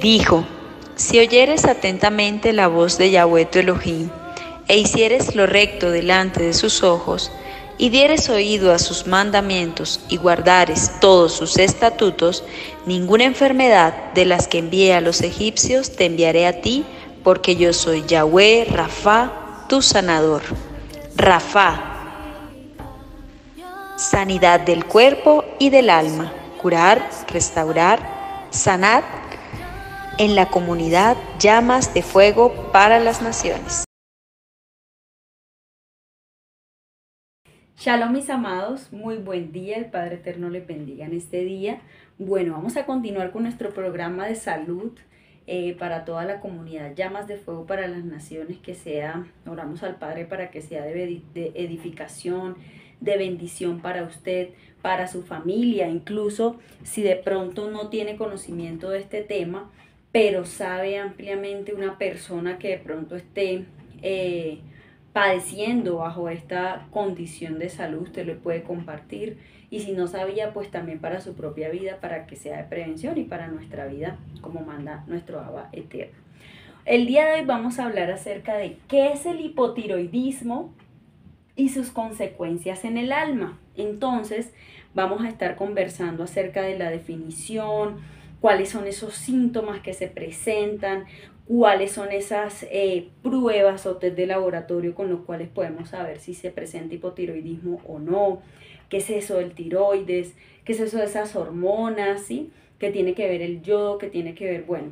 Dijo: si oyeres atentamente la voz de Yahweh tu Elohim, e hicieres lo recto delante de sus ojos, y dieres oído a sus mandamientos, y guardares todos sus estatutos, ninguna enfermedad de las que envié a los egipcios te enviaré a ti, porque yo soy Yahweh Rafa, tu sanador. Rafa, sanidad del cuerpo y del alma, curar, restaurar, sanar. En la comunidad Llamas de Fuego para las Naciones. Shalom mis amados, muy buen día, el Padre Eterno les bendiga en este día. Bueno, vamos a continuar con nuestro programa de salud para toda la comunidad Llamas de Fuego para las Naciones, que sea, oramos al Padre para que sea de edificación, de bendición para usted, para su familia, incluso si de pronto no tiene conocimiento de este tema, pero sabe ampliamente una persona que de pronto esté padeciendo bajo esta condición de salud, usted lo puede compartir. Y si no sabía, pues también para su propia vida, para que sea de prevención y para nuestra vida, como manda nuestro Abba Eterno. El día de hoy vamos a hablar acerca de qué es el hipotiroidismo y sus consecuencias en el alma. Entonces, vamos a estar conversando acerca de la definición, cuáles son esos síntomas que se presentan, cuáles son esas pruebas o test de laboratorio con los cuales podemos saber si se presenta hipotiroidismo o no, qué es eso del tiroides, qué es eso de esas hormonas, ¿sí? ¿Qué tiene que ver el yodo? ¿Qué tiene que ver? Bueno,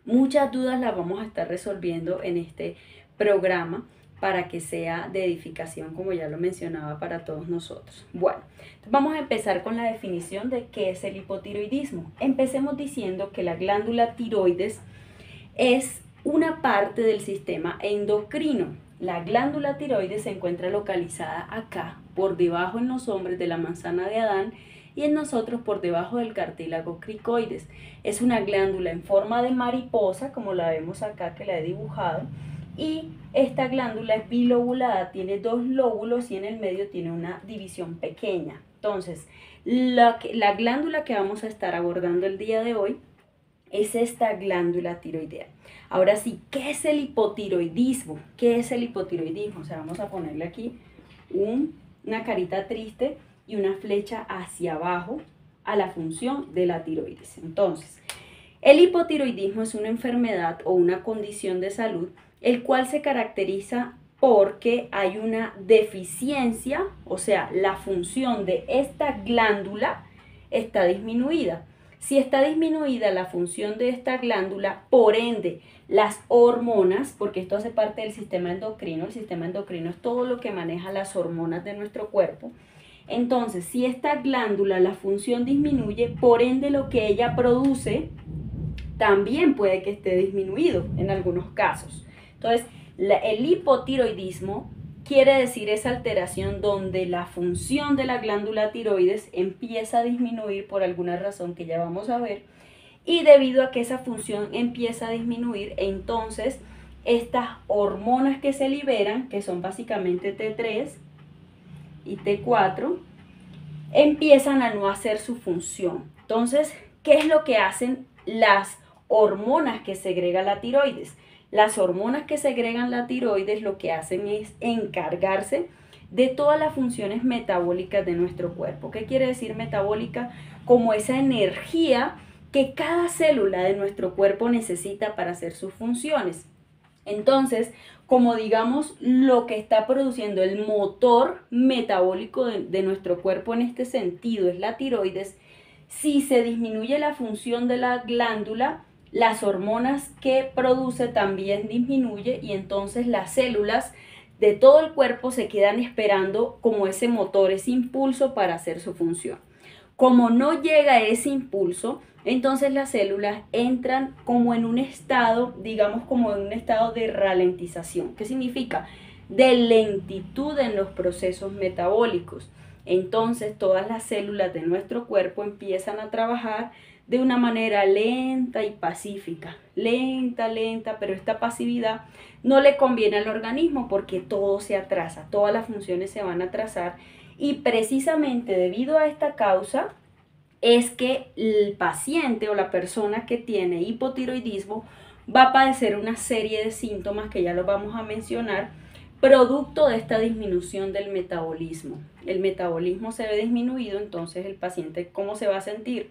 muchas dudas las vamos a estar resolviendo en este programa para que sea de edificación, como ya lo mencionaba, para todos nosotros. Bueno, vamos a empezar con la definición de qué es el hipotiroidismo. Empecemos diciendo que la glándula tiroides es una parte del sistema endocrino. La glándula tiroides se encuentra localizada acá, por debajo en los hombres de la manzana de Adán, y en nosotros por debajo del cartílago cricoides. Es una glándula en forma de mariposa, como la vemos acá que la he dibujado, y esta glándula es bilobulada, tiene dos lóbulos y en el medio tiene una división pequeña. Entonces, la glándula que vamos a estar abordando el día de hoy es esta glándula tiroidea. Ahora sí, ¿qué es el hipotiroidismo? ¿Qué es el hipotiroidismo? O sea, vamos a ponerle aquí una carita triste y una flecha hacia abajo a la función de la tiroides. Entonces, el hipotiroidismo es una enfermedad o una condición de salud el cual se caracteriza porque hay una deficiencia, o sea, la función de esta glándula está disminuida. Si está disminuida la función de esta glándula, por ende, las hormonas, porque esto hace parte del sistema endocrino, el sistema endocrino es todo lo que maneja las hormonas de nuestro cuerpo. Entonces, si esta glándula, la función disminuye, por ende lo que ella produce también puede que esté disminuido en algunos casos. Entonces, el hipotiroidismo quiere decir esa alteración donde la función de la glándula tiroides empieza a disminuir por alguna razón que ya vamos a ver, y debido a que esa función empieza a disminuir, entonces estas hormonas que se liberan, que son básicamente T3 y T4, empiezan a no hacer su función. Entonces, ¿qué es lo que hacen las hormonas que segrega la tiroides? Las hormonas que segregan la tiroides lo que hacen es encargarse de todas las funciones metabólicas de nuestro cuerpo. ¿Qué quiere decir metabólica? Como esa energía que cada célula de nuestro cuerpo necesita para hacer sus funciones. Entonces, como digamos, lo que está produciendo el motor metabólico de nuestro cuerpo en este sentido es la tiroides, si se disminuye la función de la glándula, las hormonas que produce también disminuye y entonces las células de todo el cuerpo se quedan esperando como ese motor, ese impulso para hacer su función. Como no llega ese impulso, entonces las células entran como en un estado, digamos como en un estado de ralentización. ¿Qué significa? De lentitud en los procesos metabólicos. Entonces todas las células de nuestro cuerpo empiezan a trabajar de una manera lenta y pacífica, lenta, pero esta pasividad no le conviene al organismo porque todo se atrasa, todas las funciones se van a atrasar y precisamente debido a esta causa es que el paciente o la persona que tiene hipotiroidismo va a padecer una serie de síntomas que ya los vamos a mencionar, producto de esta disminución del metabolismo. El metabolismo se ve disminuido, entonces el paciente, ¿cómo se va a sentir?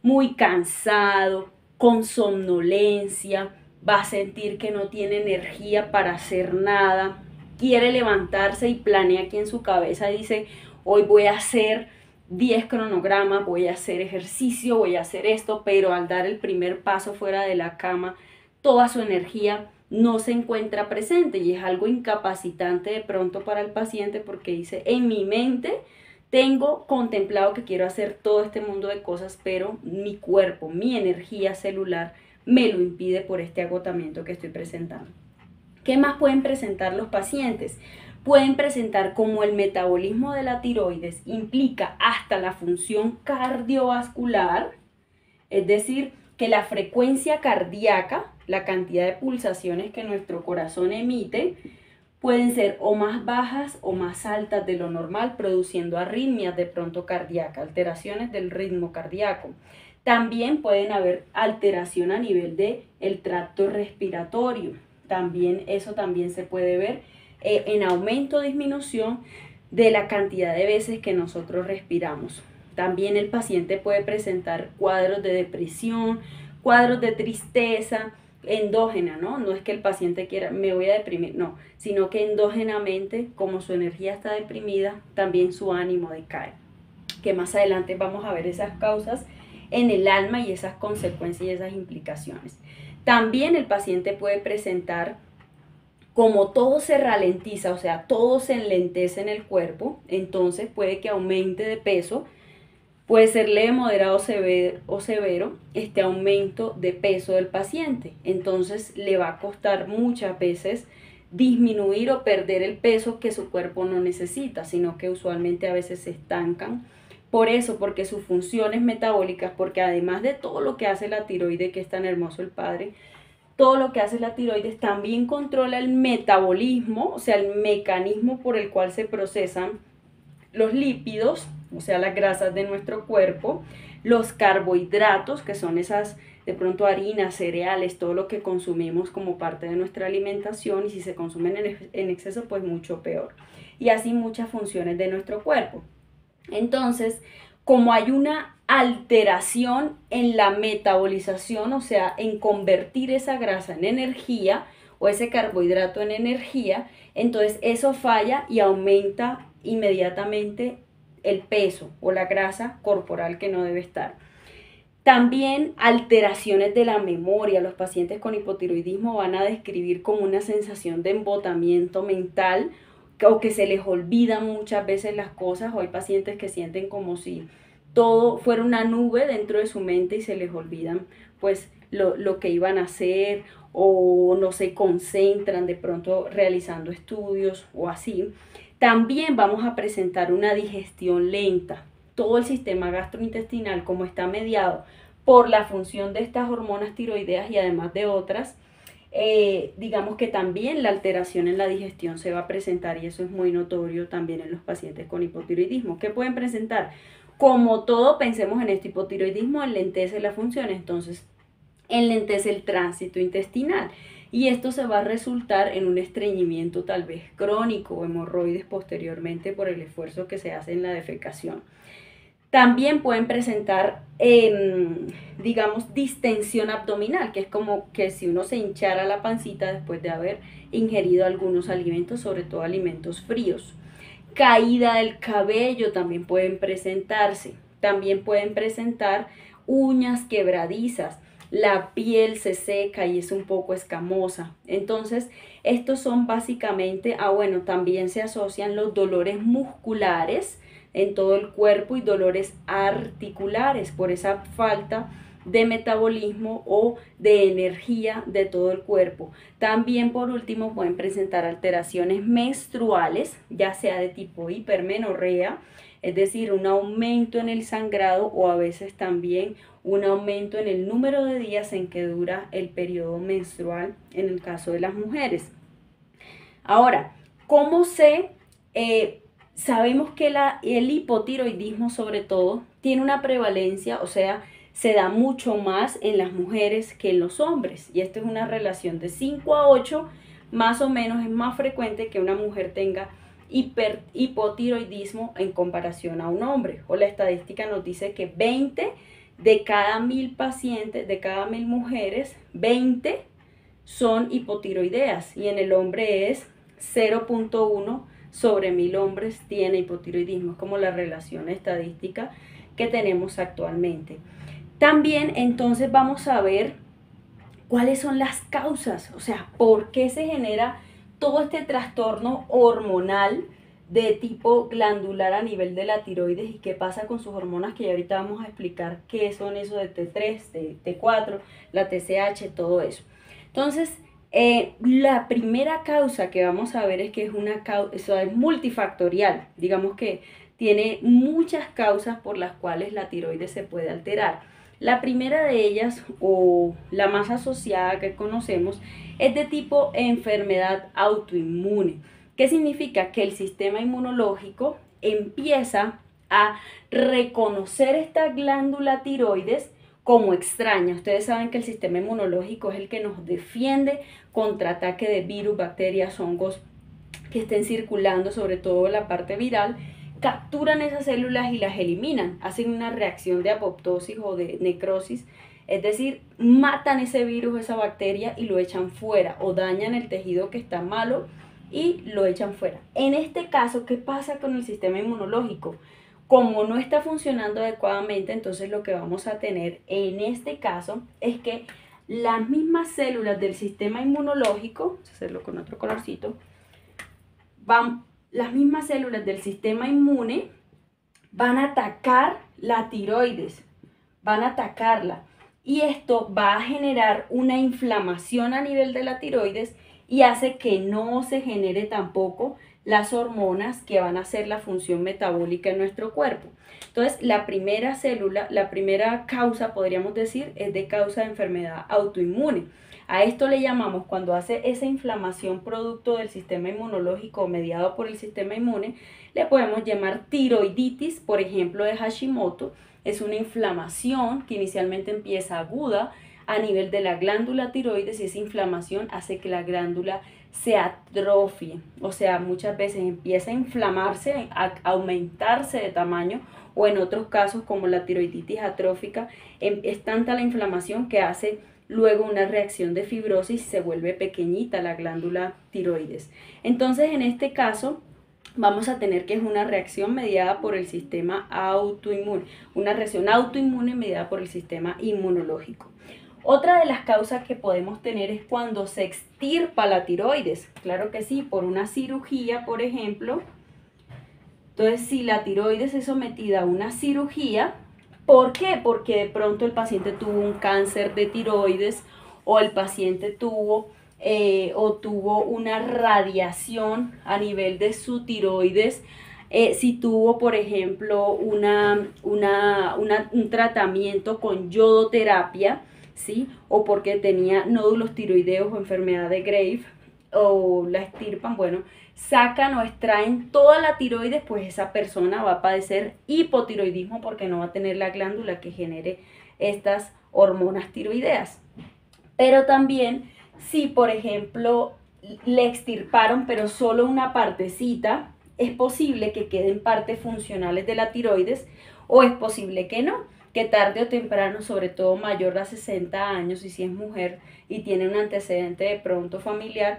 Muy cansado, con somnolencia, va a sentir que no tiene energía para hacer nada, quiere levantarse y planea aquí en su cabeza, dice, hoy voy a hacer 10 cronogramas, voy a hacer ejercicio, voy a hacer esto, pero al dar el primer paso fuera de la cama, toda su energía no se encuentra presente y es algo incapacitante de pronto para el paciente porque dice, en mi mente tengo contemplado que quiero hacer todo este mundo de cosas, pero mi cuerpo, mi energía celular me lo impide por este agotamiento que estoy presentando. ¿Qué más pueden presentar los pacientes? Pueden presentar como el metabolismo de la tiroides implica hasta la función cardiovascular, es decir, que la frecuencia cardíaca, la cantidad de pulsaciones que nuestro corazón emite, pueden ser o más bajas o más altas de lo normal, produciendo arritmias de pronto cardíacas, alteraciones del ritmo cardíaco. También pueden haber alteración a nivel del tracto respiratorio. También eso también se puede ver en aumento o disminución de la cantidad de veces que nosotros respiramos. También el paciente puede presentar cuadros de depresión, cuadros de tristeza endógena, ¿no? No es que el paciente quiera, me voy a deprimir, no, sino que endógenamente, como su energía está deprimida, también su ánimo decae. Que más adelante vamos a ver esas causas en el alma y esas consecuencias y esas implicaciones. También el paciente puede presentar, como todo se ralentiza, o sea, todo se enlentece en el cuerpo, entonces puede que aumente de peso, puede ser leve, moderado o severo este aumento de peso del paciente. Entonces le va a costar muchas veces disminuir o perder el peso que su cuerpo no necesita, sino que usualmente a veces se estancan. Por eso, porque sus funciones metabólicas, porque además de todo lo que hace la tiroides, que es tan hermoso el padre, todo lo que hace la tiroides también controla el metabolismo, o sea, el mecanismo por el cual se procesan los lípidos, o sea, las grasas de nuestro cuerpo, los carbohidratos, que son esas de pronto harinas, cereales, todo lo que consumimos como parte de nuestra alimentación, y si se consumen en exceso, pues mucho peor. Y así muchas funciones de nuestro cuerpo. Entonces, como hay una alteración en la metabolización, o sea, en convertir esa grasa en energía o ese carbohidrato en energía, entonces eso falla y aumenta inmediatamente el peso o la grasa corporal que no debe estar. También alteraciones de la memoria. Los pacientes con hipotiroidismo van a describir como una sensación de embotamiento mental o que se les olvidan muchas veces las cosas, o hay pacientes que sienten como si todo fuera una nube dentro de su mente y se les olvidan pues lo que iban a hacer, o no se concentran de pronto realizando estudios o así. También vamos a presentar una digestión lenta. Todo el sistema gastrointestinal, como está mediado por la función de estas hormonas tiroideas y además de otras, digamos que también la alteración en la digestión se va a presentar, y eso es muy notorio también en los pacientes con hipotiroidismo. ¿Qué pueden presentar? Como todo, pensemos en este hipotiroidismo, enlentece la función, entonces enlentece el tránsito intestinal, y esto se va a resultar en un estreñimiento tal vez crónico o hemorroides posteriormente por el esfuerzo que se hace en la defecación. También pueden presentar, digamos, distensión abdominal, que es como que si uno se hinchara la pancita después de haber ingerido algunos alimentos, sobre todo alimentos fríos. Caída del cabello también pueden presentarse. También pueden presentar uñas quebradizas. La piel se seca y es un poco escamosa. Entonces, estos son básicamente, bueno, también se asocian los dolores musculares en todo el cuerpo y dolores articulares por esa falta de metabolismo o de energía de todo el cuerpo. También, por último, pueden presentar alteraciones menstruales, ya sea de tipo hipermenorrea, es decir, un aumento en el sangrado, o a veces también un aumento en el número de días en que dura el periodo menstrual en el caso de las mujeres. Ahora, ¿cómo sabemos que el hipotiroidismo sobre todo tiene una prevalencia, o sea, se da mucho más en las mujeres que en los hombres. Y esto es una relación de 5 a 8, más o menos es más frecuente que una mujer tenga hipotiroidismo en comparación a un hombre. O la estadística nos dice que 20 de cada 1000 pacientes, de cada 1000 mujeres, 20 son hipotiroideas y en el hombre es 0.1 sobre 1000 hombres tiene hipotiroidismo. Es como la relación estadística que tenemos actualmente. También entonces vamos a ver cuáles son las causas, o sea, por qué se genera todo este trastorno hormonal de tipo glandular a nivel de la tiroides y qué pasa con sus hormonas, que ya ahorita vamos a explicar qué son eso de T3, de T4, la TSH, todo eso. Entonces, la primera causa que vamos a ver es que es una causa, eso es multifactorial, digamos que tiene muchas causas por las cuales la tiroides se puede alterar. La primera de ellas, o la más asociada que conocemos, es de tipo enfermedad autoinmune. ¿Qué significa? Que el sistema inmunológico empieza a reconocer esta glándula tiroides como extraña. Ustedes saben que el sistema inmunológico es el que nos defiende contra ataque de virus, bacterias, hongos que estén circulando, sobre todo la parte viral. Capturan esas células y las eliminan, hacen una reacción de apoptosis o de necrosis, es decir, matan ese virus, esa bacteria y lo echan fuera o dañan el tejido que está malo y lo echan fuera. En este caso, ¿qué pasa con el sistema inmunológico? Como no está funcionando adecuadamente, entonces lo que vamos a tener en este caso es que las mismas células del sistema inmunológico, vamos a hacerlo con otro colorcito, las mismas células del sistema inmune van a atacar la tiroides, van a atacarla y esto va a generar una inflamación a nivel de la tiroides y hace que no se genere tampoco las hormonas que van a hacer la función metabólica en nuestro cuerpo. Entonces, la primera célula, la primera causa, podríamos decir, es de causa de enfermedad autoinmune. A esto le llamamos, cuando hace esa inflamación producto del sistema inmunológico mediado por el sistema inmune, le podemos llamar tiroiditis, por ejemplo, de Hashimoto. Es una inflamación que inicialmente empieza aguda a nivel de la glándula tiroides y esa inflamación hace que la glándula se atrofie. O sea, muchas veces empieza a inflamarse, a aumentarse de tamaño o en otros casos como la tiroiditis atrófica, es tanta la inflamación que hace luego una reacción de fibrosis y se vuelve pequeñita la glándula tiroides. Entonces, en este caso, vamos a tener que es una reacción mediada por el sistema autoinmune, una reacción autoinmune mediada por el sistema inmunológico. Otra de las causas que podemos tener es cuando se extirpa la tiroides. Claro que sí, por una cirugía, por ejemplo. Entonces, si la tiroides es sometida a una cirugía, ¿por qué? Porque de pronto el paciente tuvo un cáncer de tiroides o el paciente tuvo una radiación a nivel de su tiroides. Si tuvo, por ejemplo, un tratamiento con yodoterapia, ¿sí? O porque tenía nódulos tiroideos o enfermedad de Graves, o la extirpan, bueno, sacan o extraen toda la tiroides, pues esa persona va a padecer hipotiroidismo porque no va a tener la glándula que genere estas hormonas tiroideas. Pero también, si por ejemplo le extirparon pero solo una partecita, es posible que queden partes funcionales de la tiroides o es posible que no, que tarde o temprano, sobre todo mayor a 60 años y si es mujer y tiene un antecedente de pronto familiar,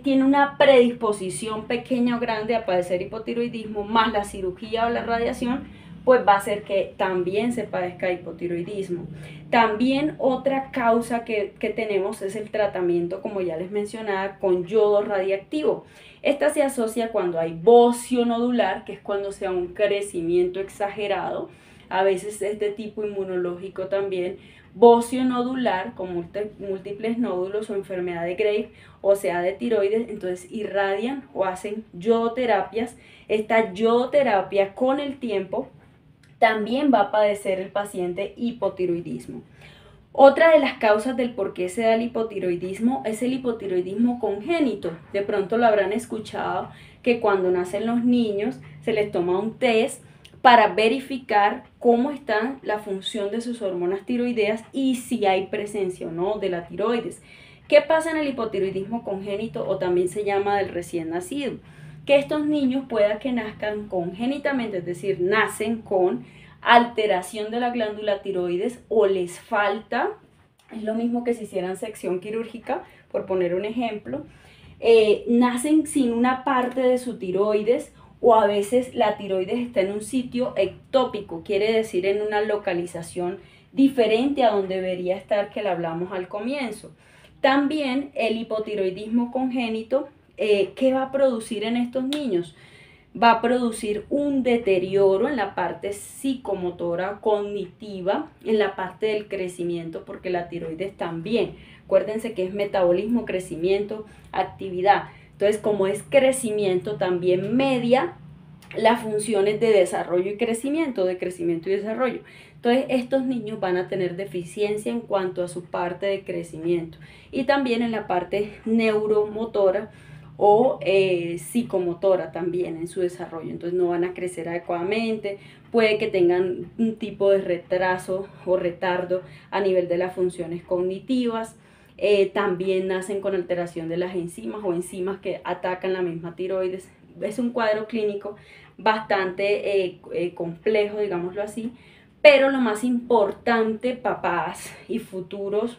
tiene una predisposición pequeña o grande a padecer hipotiroidismo, más la cirugía o la radiación, pues va a hacer que también se padezca hipotiroidismo. También otra causa que tenemos es el tratamiento, como ya les mencionaba, con yodo radiactivo. Esta se asocia cuando hay bocio nodular, que es cuando se da un crecimiento exagerado, a veces es de tipo inmunológico también, bocio nodular con múltiples nódulos o enfermedad de Graves, o sea de tiroides, entonces irradian o hacen yodoterapias. Esta yodoterapia con el tiempo también va a padecer el paciente hipotiroidismo. Otra de las causas del por qué se da el hipotiroidismo es el hipotiroidismo congénito. De pronto lo habrán escuchado que cuando nacen los niños se les toma un test para verificar cómo está la función de sus hormonas tiroideas y si hay presencia o no de la tiroides. ¿Qué pasa en el hipotiroidismo congénito o también se llama del recién nacido? Que estos niños pueda que nazcan congénitamente, es decir, nacen con alteración de la glándula tiroides o les falta, es lo mismo que si hicieran sección quirúrgica, por poner un ejemplo, nacen sin una parte de su tiroides o a veces la tiroides está en un sitio ectópico, quiere decir en una localización diferente a donde debería estar, que la hablamos al comienzo. También el hipotiroidismo congénito, ¿qué va a producir en estos niños? Va a producir un deterioro en la parte psicomotora cognitiva, en la parte del crecimiento, porque la tiroides también, acuérdense que es metabolismo, crecimiento, actividad. Entonces, como es crecimiento, también media las funciones de desarrollo y crecimiento, de crecimiento y desarrollo. Entonces, estos niños van a tener deficiencia en cuanto a su parte de crecimiento y también en la parte neuromotora o psicomotora también en su desarrollo. Entonces no van a crecer adecuadamente, puede que tengan un tipo de retraso o retardo a nivel de las funciones cognitivas. También nacen con alteración de las enzimas o enzimas que atacan la misma tiroides. Es un cuadro clínico bastante complejo, digámoslo así, pero lo más importante, papás y futuros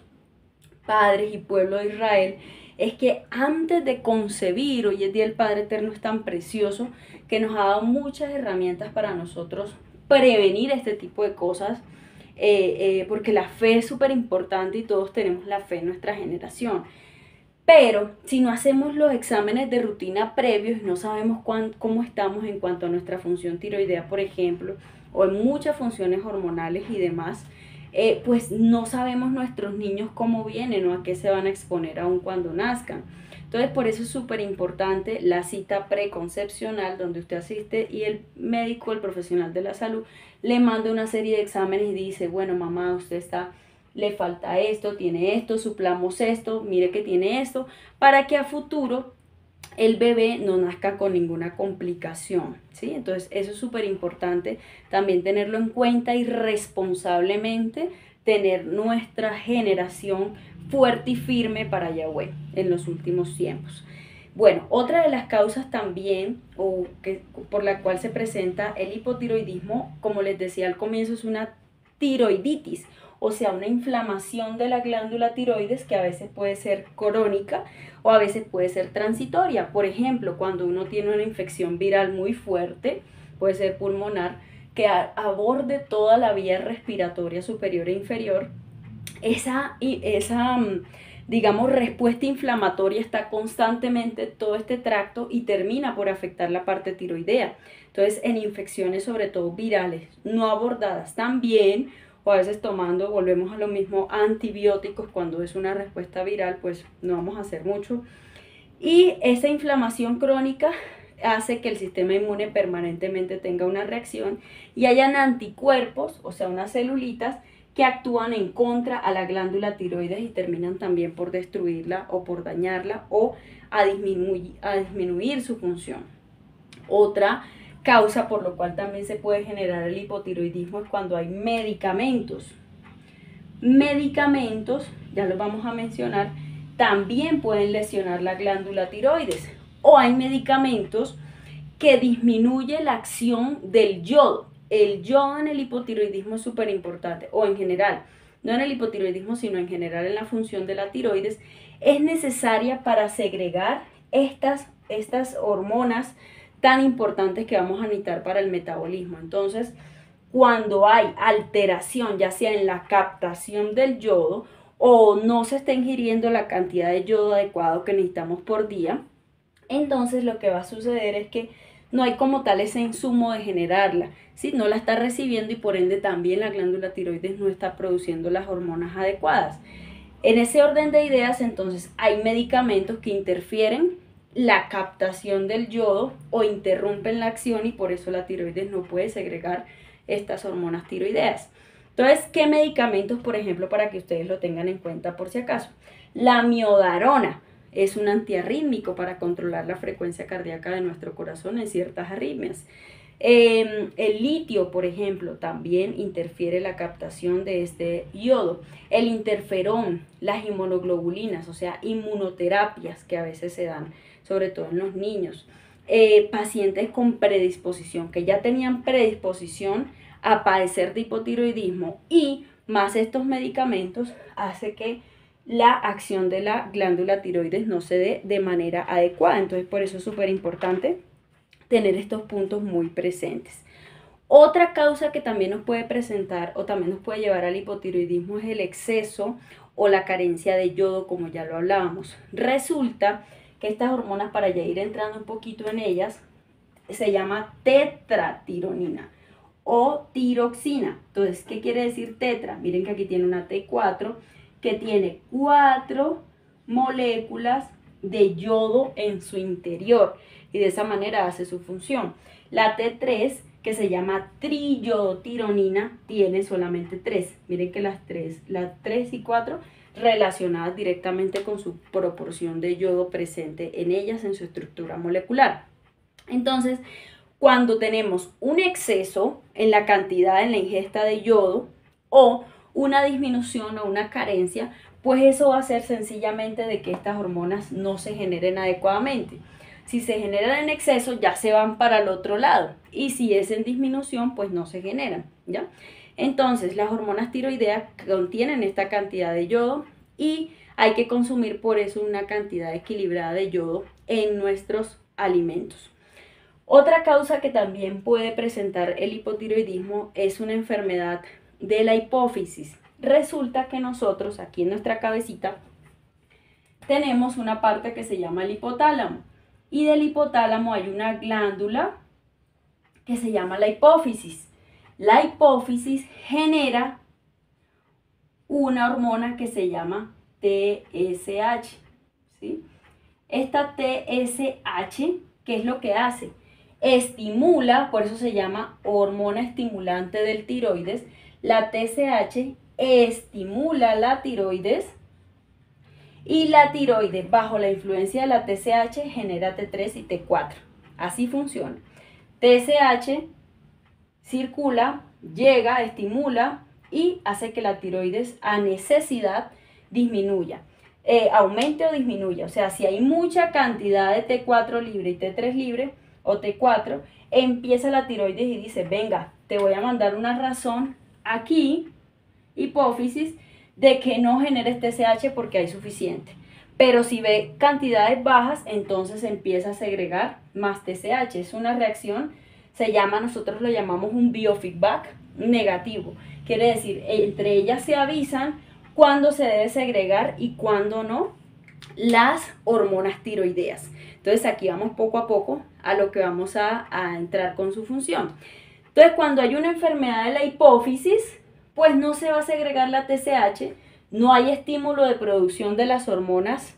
padres y pueblo de Israel, es que antes de concebir, hoy en día el Padre Eterno es tan precioso que nos ha dado muchas herramientas para nosotros prevenir este tipo de cosas, porque la fe es súper importante y todos tenemos la fe en nuestra generación. Pero si no hacemos los exámenes de rutina previos y no sabemos cómo estamos en cuanto a nuestra función tiroidea, por ejemplo, o en muchas funciones hormonales y demás, pues no sabemos nuestros niños cómo vienen o a qué se van a exponer aún cuando nazcan. Entonces, por eso es súper importante la cita preconcepcional donde usted asiste y el médico, el profesional de la salud, le manda una serie de exámenes y dice, bueno, mamá, usted le falta esto, tiene esto, suplamos esto, mire que tiene esto, para que a futuro el bebé no nazca con ninguna complicación, ¿sí? Entonces eso es súper importante también tenerlo en cuenta y responsablemente tener nuestra generación fuerte y firme para Yahweh en los últimos tiempos. Bueno, otra de las causas también por la cual se presenta el hipotiroidismo, como les decía al comienzo, es una tiroiditis, o sea, una inflamación de la glándula tiroides que a veces puede ser crónica o a veces puede ser transitoria. Por ejemplo, cuando uno tiene una infección viral muy fuerte, puede ser pulmonar, que aborde toda la vía respiratoria superior e inferior, esa digamos, respuesta inflamatoria está constantemente todo este tracto y termina por afectar la parte tiroidea. Entonces, en infecciones, sobre todo virales, no abordadas también, o a veces tomando, volvemos a lo mismo, antibióticos cuando es una respuesta viral, pues no vamos a hacer mucho. Y esa inflamación crónica hace que el sistema inmune permanentemente tenga una reacción y hayan anticuerpos, o sea, unas celulitas, que actúan en contra a la glándula tiroides y terminan también por destruirla o por dañarla o a disminuir su función. Otra causa por lo cual también se puede generar el hipotiroidismo es cuando hay medicamentos. Medicamentos, ya los vamos a mencionar, también pueden lesionar la glándula tiroides. O hay medicamentos que disminuyen la acción del yodo. El yodo en el hipotiroidismo es súper importante, o en general, no en el hipotiroidismo, sino en general en la función de la tiroides, es necesaria para segregar estas hormonas tan importantes que vamos a necesitar para el metabolismo. Entonces, cuando hay alteración, ya sea en la captación del yodo o no se está ingiriendo la cantidad de yodo adecuado que necesitamos por día, entonces lo que va a suceder es que no hay como tal ese insumo de generarla, ¿sí? No la está recibiendo y por ende también la glándula tiroides no está produciendo las hormonas adecuadas. En ese orden de ideas, entonces, hay medicamentos que interfieren la captación del yodo o interrumpen la acción y por eso la tiroides no puede segregar estas hormonas tiroideas. Entonces, ¿qué medicamentos, por ejemplo, para que ustedes lo tengan en cuenta por si acaso? La miodarona es un antiarrítmico para controlar la frecuencia cardíaca de nuestro corazón en ciertas arritmias. El litio, por ejemplo, también interfiere la captación de este yodo. El interferón, las inmunoglobulinas, o sea, inmunoterapias que a veces se dan, sobre todo en los niños. Pacientes con predisposición, que ya tenían predisposición a padecer de hipotiroidismo, y más estos medicamentos hace que la acción de la glándula tiroides no se dé de manera adecuada. Entonces, por eso es súper importante tener estos puntos muy presentes. Otra causa que también nos puede presentar o también nos puede llevar al hipotiroidismo es el exceso o la carencia de yodo, como ya lo hablábamos. Resulta que estas hormonas, para ya ir entrando un poquito en ellas, se llama tetratironina o tiroxina. Entonces, ¿qué quiere decir tetra? Miren que aquí tiene una T4 que tiene 4 moléculas de yodo en su interior y de esa manera hace su función. La T3, que se llama triyodotironina, tiene solamente 3. Miren que las 3 y 4 relacionadas directamente con su proporción de yodo presente en ellas, en su estructura molecular. Entonces, cuando tenemos un exceso en la cantidad, en la ingesta de yodo, o una disminución o una carencia, pues eso va a ser sencillamente de que estas hormonas no se generen adecuadamente. Si se generan en exceso, ya se van para el otro lado, y si es en disminución, pues no se generan, ¿ya? Entonces, las hormonas tiroideas contienen esta cantidad de yodo y hay que consumir por eso una cantidad equilibrada de yodo en nuestros alimentos. Otra causa que también puede presentar el hipotiroidismo es una enfermedad de la hipófisis. Resulta que nosotros aquí en nuestra cabecita tenemos una parte que se llama el hipotálamo, y del hipotálamo hay una glándula que se llama la hipófisis. La hipófisis genera una hormona que se llama TSH, ¿sí? Esta TSH, ¿qué es lo que hace? Estimula, por eso se llama hormona estimulante del tiroides. La TSH estimula la tiroides, y la tiroides, bajo la influencia de la TSH, genera T3 y T4. Así funciona. TSH circula, llega, estimula y hace que la tiroides a necesidad disminuya, aumente o disminuya. O sea, si hay mucha cantidad de T4 libre y T3 libre o T4, empieza la tiroides y dice, venga, te voy a mandar una razón aquí, hipófisis, de que no generes TSH porque hay suficiente. Pero si ve cantidades bajas, entonces empieza a segregar más TSH. Es una reacción, nosotros lo llamamos un biofeedback negativo. Quiere decir, entre ellas se avisan cuándo se debe segregar y cuándo no las hormonas tiroideas. Entonces aquí vamos poco a poco a lo que vamos a entrar con su función. Entonces, cuando hay una enfermedad de la hipófisis, pues no se va a segregar la TSH, no hay estímulo de producción de las hormonas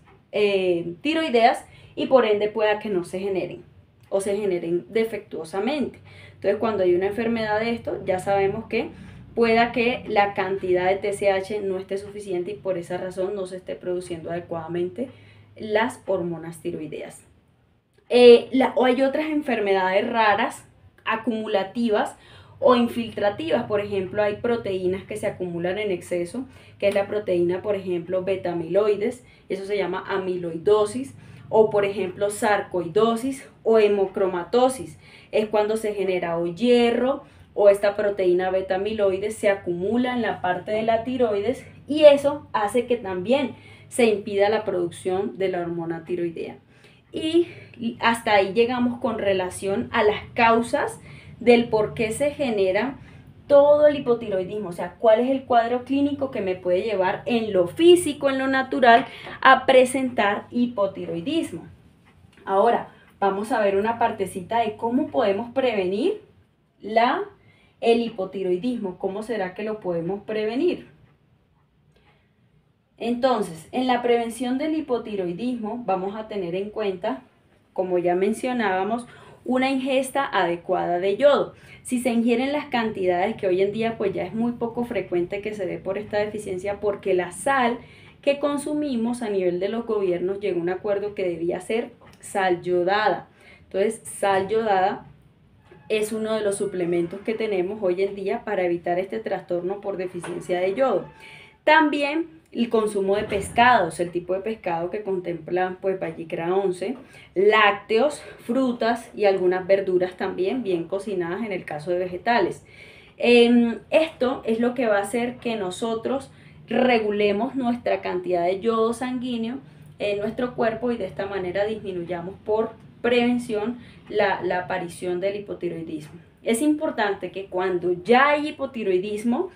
tiroideas, y por ende pueda que no se generen o se generen defectuosamente. Entonces, cuando hay una enfermedad de esto, ya sabemos que pueda que la cantidad de TSH no esté suficiente y por esa razón no se esté produciendo adecuadamente las hormonas tiroideas. O hay otras enfermedades raras, acumulativas o infiltrativas. Por ejemplo, hay proteínas que se acumulan en exceso, que es la proteína, por ejemplo, beta-amiloides, eso se llama amiloidosis, o por ejemplo sarcoidosis o hemocromatosis, es cuando se genera o hierro o esta proteína beta-amiloides se acumula en la parte de la tiroides, y eso hace que también se impida la producción de la hormona tiroidea. Y hasta ahí llegamos con relación a las causas del por qué se genera todo el hipotiroidismo, o sea, cuál es el cuadro clínico que me puede llevar en lo físico, en lo natural, a presentar hipotiroidismo. Ahora, vamos a ver una partecita de cómo podemos prevenir el hipotiroidismo. ¿Cómo será que lo podemos prevenir? Entonces, en la prevención del hipotiroidismo vamos a tener en cuenta, como ya mencionábamos, una ingesta adecuada de yodo. Si se ingieren las cantidades que hoy en día pues ya es muy poco frecuente que se dé por esta deficiencia, porque la sal que consumimos a nivel de los gobiernos llegó a un acuerdo que debía ser sal yodada. Entonces, sal yodada es uno de los suplementos que tenemos hoy en día para evitar este trastorno por deficiencia de yodo. También el consumo de pescados, el tipo de pescado que contemplan pues Vallicra 11, lácteos, frutas y algunas verduras también bien cocinadas en el caso de vegetales. Esto es lo que va a hacer que nosotros regulemos nuestra cantidad de yodo sanguíneo en nuestro cuerpo y de esta manera disminuyamos por prevención la aparición del hipotiroidismo. Es importante que cuando ya hay hipotiroidismo,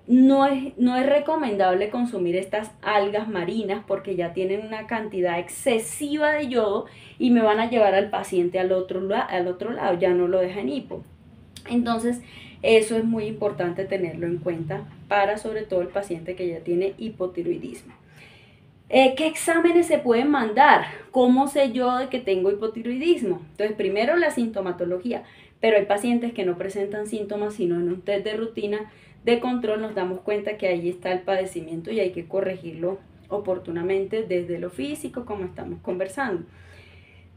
no es recomendable consumir estas algas marinas porque ya tienen una cantidad excesiva de yodo y me van a llevar al paciente al otro lado, ya no lo dejan hipo. Entonces, eso es muy importante tenerlo en cuenta para sobre todo el paciente que ya tiene hipotiroidismo. ¿Qué exámenes se pueden mandar? ¿Cómo sé yo de que tengo hipotiroidismo? Entonces, primero la sintomatología, pero hay pacientes que no presentan síntomas, sino en un test de rutina de control nos damos cuenta que ahí está el padecimiento y hay que corregirlo oportunamente desde lo físico, como estamos conversando.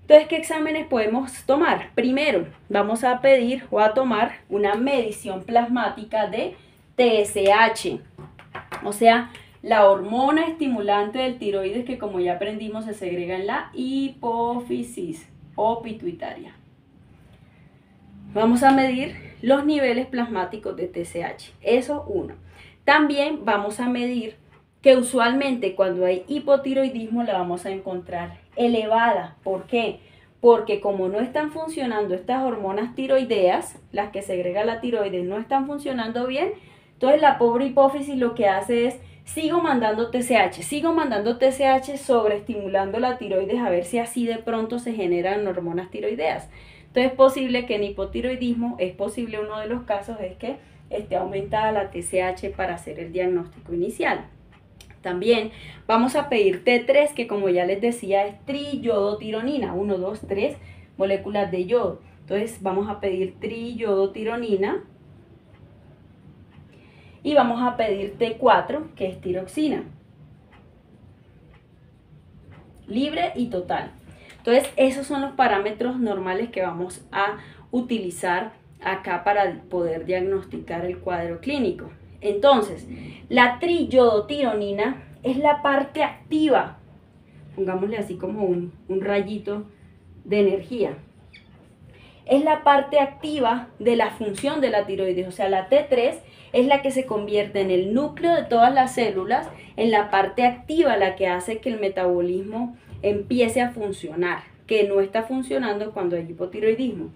Entonces, ¿qué exámenes podemos tomar? Primero, vamos a pedir o a tomar una medición plasmática de TSH, o sea, la hormona estimulante del tiroides que, como ya aprendimos, se segrega en la hipófisis o pituitaria. Vamos a medir los niveles plasmáticos de TSH, eso uno. También vamos a medir que usualmente cuando hay hipotiroidismo la vamos a encontrar elevada. ¿Por qué? Porque como no están funcionando estas hormonas tiroideas, las que segrega la tiroides no están funcionando bien, entonces la pobre hipófisis lo que hace es sigo mandando TSH, sobreestimulando la tiroides a ver si así de pronto se generan hormonas tiroideas. Entonces es posible que en hipotiroidismo, uno de los casos es que esté aumentada la TSH para hacer el diagnóstico inicial. También vamos a pedir T3, que como ya les decía es triyodotironina, 1, 2, 3 moléculas de yodo. Entonces vamos a pedir triyodotironina y vamos a pedir T4, que es tiroxina, libre y total. Entonces, esos son los parámetros normales que vamos a utilizar acá para poder diagnosticar el cuadro clínico. Entonces, la triyodotironina es la parte activa, pongámosle así como un rayito de energía. Es la parte activa de la función de la tiroides, o sea, la T3 es la que se convierte en el núcleo de todas las células, en la parte activa, la que hace que el metabolismo empiece a funcionar, que no está funcionando cuando hay hipotiroidismo.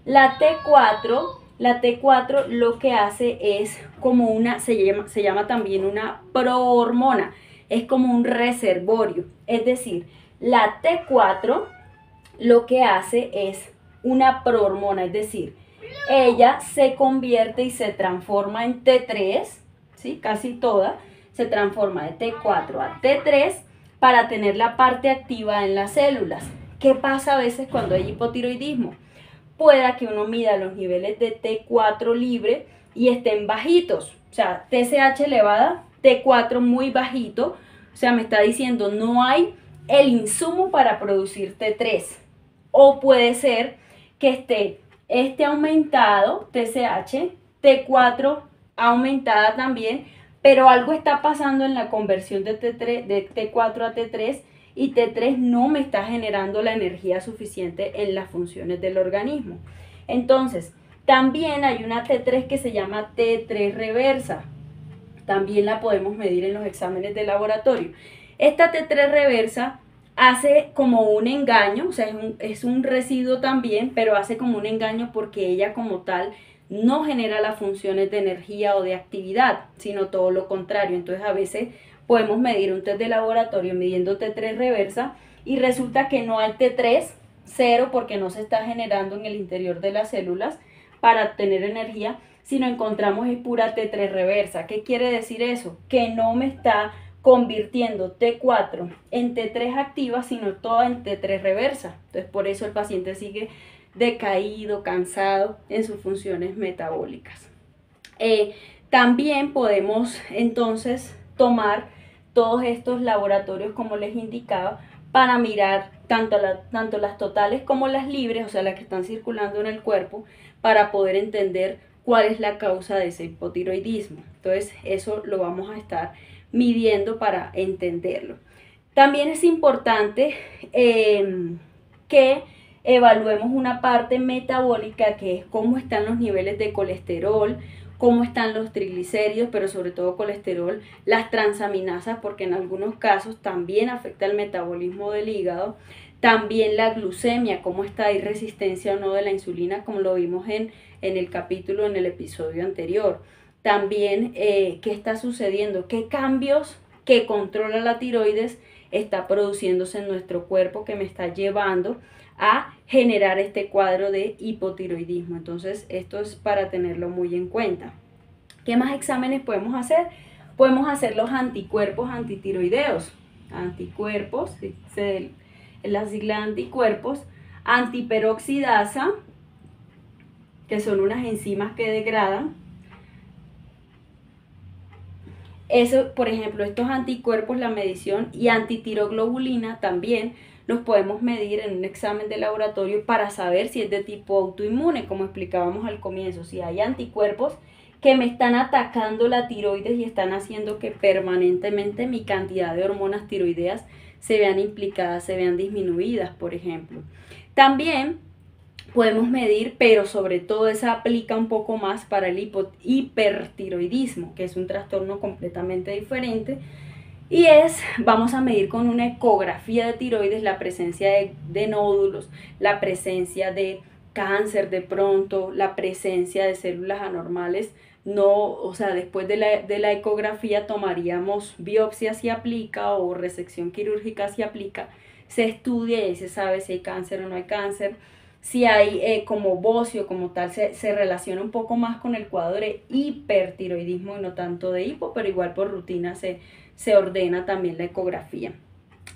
La T4 lo que hace es como se llama también una prohormona, es como un reservorio, es decir, la T4 lo que hace es una prohormona, es decir, ella se convierte y se transforma en T3, ¿sí? Casi toda, se transforma de T4 a T3 para tener la parte activa en las células. ¿Qué pasa a veces cuando hay hipotiroidismo? Pueda que uno mida los niveles de T4 libre y estén bajitos, o sea, TSH elevada, T4 muy bajito, o sea, me está diciendo no hay el insumo para producir T3. O puede ser que esté aumentado TSH, T4 aumentada también, pero algo está pasando en la conversión de T4 a T3 y T3 no me está generando la energía suficiente en las funciones del organismo. Entonces, también hay una T3 que se llama T3 reversa. También la podemos medir en los exámenes de laboratorio. Esta T3 reversa hace como un engaño, o sea, es un residuo también, pero hace como un engaño porque ella como tal no genera las funciones de energía o de actividad, sino todo lo contrario. Entonces a veces podemos medir un test de laboratorio midiendo T3 reversa y resulta que no hay T3, cero, porque no se está generando en el interior de las células para obtener energía, sino encontramos es pura T3 reversa. ¿Qué quiere decir eso? Que no me está convirtiendo T4 en T3 activa, sino toda en T3 reversa. Entonces por eso el paciente sigue decaído, cansado en sus funciones metabólicas. También podemos entonces tomar todos estos laboratorios, como les indicaba, para mirar tanto las totales como las libres, o sea, las que están circulando en el cuerpo, para poder entender cuál es la causa de ese hipotiroidismo. Entonces, eso lo vamos a estar midiendo para entenderlo. También es importante que evaluemos una parte metabólica, que es cómo están los niveles de colesterol, cómo están los triglicéridos, pero sobre todo colesterol, las transaminasas, porque en algunos casos también afecta el metabolismo del hígado, también la glucemia, cómo está, hay resistencia o no de la insulina, como lo vimos en el capítulo, en el episodio anterior. También qué está sucediendo, qué cambios que controla la tiroides está produciéndose en nuestro cuerpo, que me está llevando a generar este cuadro de hipotiroidismo. Entonces, esto es para tenerlo muy en cuenta. ¿Qué más exámenes podemos hacer? Podemos hacer los anticuerpos antitiroideos. Anticuerpos, la sigla anticuerpos, antiperoxidasa, que son unas enzimas que degradan. Eso, por ejemplo, estos anticuerpos, la medición, y antitiroglobulina también los podemos medir en un examen de laboratorio para saber si es de tipo autoinmune, como explicábamos al comienzo, si hay anticuerpos que me están atacando la tiroides y están haciendo que permanentemente mi cantidad de hormonas tiroideas se vean implicadas, se vean disminuidas, por ejemplo. También podemos medir, pero sobre todo esa aplica un poco más para el hipertiroidismo, que es un trastorno completamente diferente. Y vamos a medir con una ecografía de tiroides la presencia de nódulos, la presencia de cáncer de pronto, la presencia de células anormales. No, o sea, después de la ecografía tomaríamos biopsia si aplica o resección quirúrgica si aplica. Se estudia y se sabe si hay cáncer o no hay cáncer. Si hay como bocio como tal, se relaciona un poco más con el cuadro de hipertiroidismo y no tanto de hipo, pero igual por rutina se ordena también la ecografía.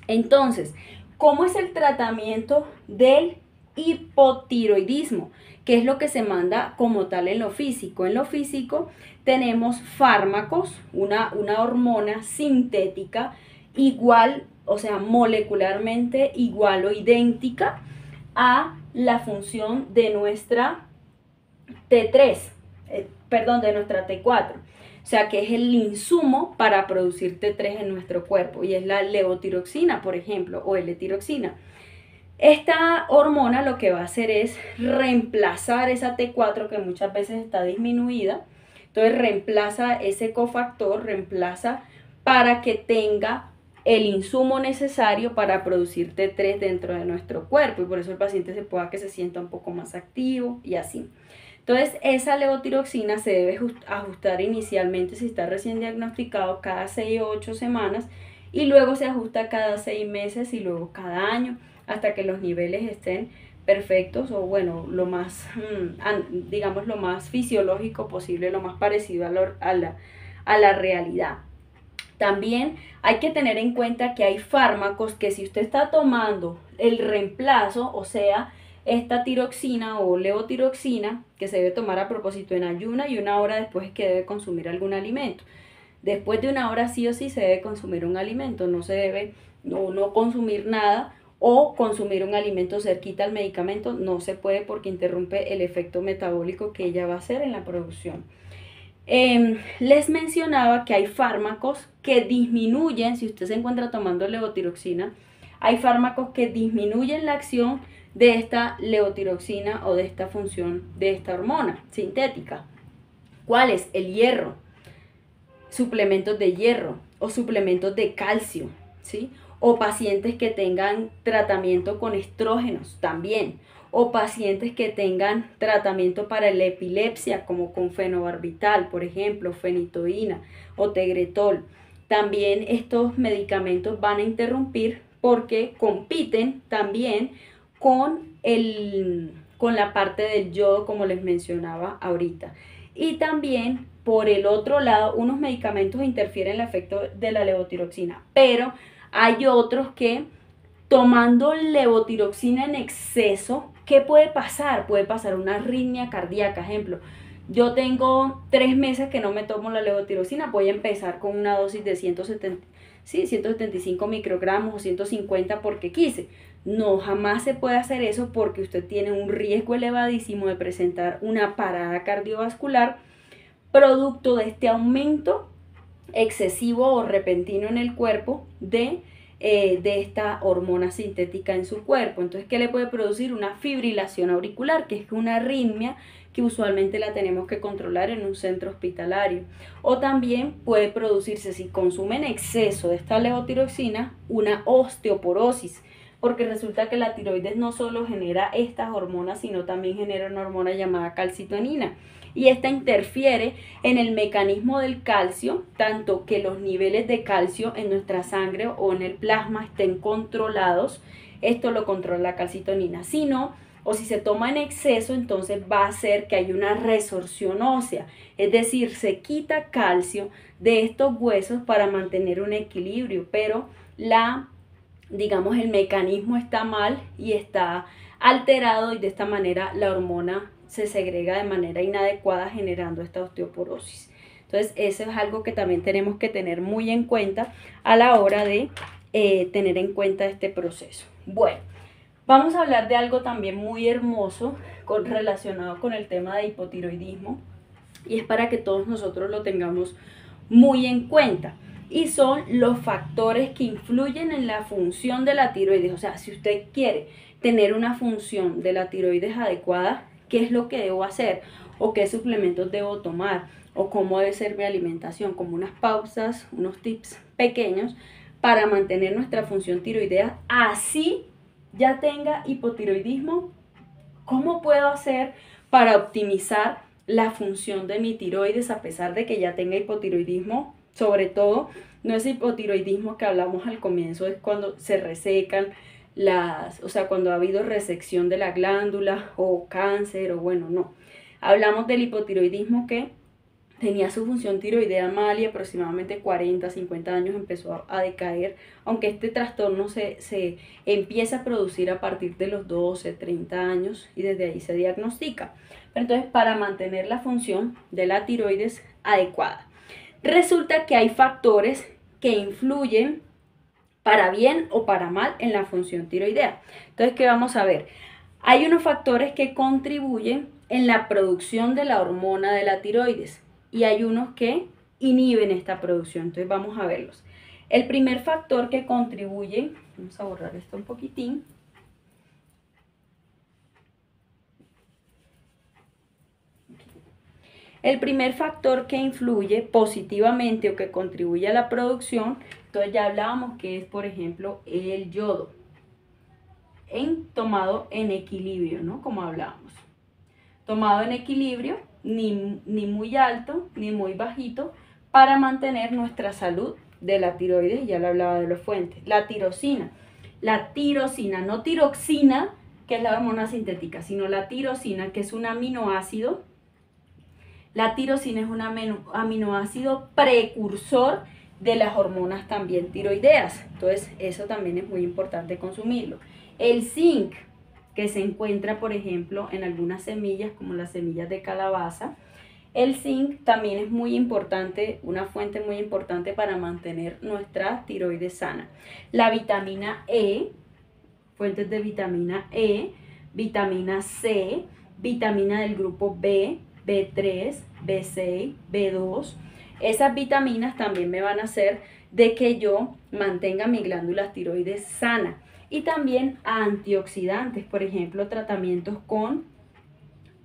Entonces, ¿cómo es el tratamiento del hipotiroidismo? ¿Qué es lo que se manda como tal en lo físico? En lo físico tenemos fármacos, una hormona sintética igual, o sea, molecularmente igual o idéntica a la función de nuestra T3, de nuestra T4. O sea, que es el insumo para producir T3 en nuestro cuerpo, y es la levotiroxina, por ejemplo, o L-tiroxina. Esta hormona lo que va a hacer es reemplazar esa T4 que muchas veces está disminuida. Entonces reemplaza ese cofactor, reemplaza para que tenga el insumo necesario para producir T3 dentro de nuestro cuerpo, y por eso el paciente se pueda que se sienta un poco más activo y así. Entonces, esa levotiroxina se debe ajustar inicialmente si está recién diagnosticado cada 6 o 8 semanas, y luego se ajusta cada 6 meses y luego cada año hasta que los niveles estén perfectos, o bueno, lo más, digamos, lo más fisiológico posible, lo más parecido a la realidad. También hay que tener en cuenta que hay fármacos que si usted está tomando el reemplazo, o sea, esta tiroxina o levotiroxina, que se debe tomar a propósito en ayuna, y 1 hora después es que debe consumir algún alimento. Después de 1 hora sí o sí se debe consumir un alimento, no se debe no consumir nada, o consumir un alimento cerquita al medicamento, no se puede porque interrumpe el efecto metabólico que ella va a hacer en la producción. Les mencionaba que hay fármacos que disminuyen, si usted se encuentra tomando levotiroxina, hay fármacos que disminuyen la acción de esta levotiroxina o de esta función de esta hormona sintética. ¿Cuál es? El hierro, suplementos de hierro o suplementos de calcio, ¿sí? O pacientes que tengan tratamiento con estrógenos también, o pacientes que tengan tratamiento para la epilepsia como con fenobarbital, por ejemplo, fenitoína o tegretol. También estos medicamentos van a interrumpir porque compiten también con la parte del yodo, como les mencionaba ahorita. Y también, por el otro lado, unos medicamentos interfieren en el efecto de la levotiroxina, pero hay otros que, tomando levotiroxina en exceso, ¿Qué puede pasar? Puede pasar una arritmia cardíaca, ejemplo. Yo tengo 3 meses que no me tomo la levotiroxina, voy a empezar con una dosis de 175 microgramos o 150 porque quise. No, jamás se puede hacer eso porque usted tiene un riesgo elevadísimo de presentar una parada cardiovascular producto de este aumento excesivo o repentino en el cuerpo de esta hormona sintética en su cuerpo. Entonces, ¿qué le puede producir? Una fibrilación auricular, que es una arritmia que usualmente la tenemos que controlar en un centro hospitalario. O también puede producirse, si consumen exceso de esta levotiroxina, una osteoporosis, porque resulta que la tiroides no solo genera estas hormonas, sino también genera una hormona llamada calcitonina. Y esta interfiere en el mecanismo del calcio, tanto que los niveles de calcio en nuestra sangre o en el plasma estén controlados. Esto lo controla la calcitonina. Si no, o si se toma en exceso, entonces va a hacer que haya una resorción ósea. Es decir, se quita calcio de estos huesos para mantener un equilibrio, pero digamos, el mecanismo está mal y está alterado y de esta manera la hormona se segrega de manera inadecuada generando esta osteoporosis. Entonces eso es algo que también tenemos que tener muy en cuenta a la hora de tener en cuenta este proceso. Bueno, vamos a hablar de algo también muy hermoso relacionado con el tema de hipotiroidismo y es para que todos nosotros lo tengamos muy en cuenta. Y son los factores que influyen en la función de la tiroides. O sea, si usted quiere tener una función de la tiroides adecuada, ¿qué es lo que debo hacer? ¿O qué suplementos debo tomar? ¿O cómo debe ser mi alimentación? Como unas pausas, unos tips pequeños para mantener nuestra función tiroidea. Así ya tenga hipotiroidismo, ¿cómo puedo hacer para optimizar la función de mi tiroides a pesar de que ya tenga hipotiroidismo? Sobre todo, no es hipotiroidismo que hablamos al comienzo, es cuando se resecan o sea, cuando ha habido resección de la glándula o cáncer o bueno, no. Hablamos del hipotiroidismo que tenía su función tiroidea mal y aproximadamente 40, 50 años empezó a decaer, aunque este trastorno se empieza a producir a partir de los 12, 30 años y desde ahí se diagnostica. Pero entonces, para mantener la función de la tiroides adecuada, resulta que hay factores que influyen para bien o para mal en la función tiroidea. Entonces, ¿qué vamos a ver? Hay unos factores que contribuyen en la producción de la hormona de la tiroides y hay unos que inhiben esta producción. Entonces, vamos a verlos. El primer factor que contribuye, vamos a borrar esto un poquitín. El primer factor que influye positivamente o que contribuye a la producción, entonces ya hablábamos que es, por ejemplo, el yodo, tomado en equilibrio, ¿no? Como hablábamos. Tomado en equilibrio, ni muy alto ni muy bajito, para mantener nuestra salud de la tiroides, ya lo hablaba de las fuentes. La tirosina, no tiroxina, que es la hormona sintética, sino la tirosina, que es un aminoácido. La tirosina es un aminoácido precursor de las hormonas también tiroideas. Entonces, eso también es muy importante consumirlo. El zinc, que se encuentra, por ejemplo, en algunas semillas, como las semillas de calabaza. El zinc también es muy importante, una fuente muy importante para mantener nuestra tiroides sana. La vitamina E, fuentes de vitamina E, vitamina C, vitamina del grupo B, B3, B6, B2. Esas vitaminas también me van a hacer de que yo mantenga mi glándula tiroides sana. Y también antioxidantes, por ejemplo, tratamientos con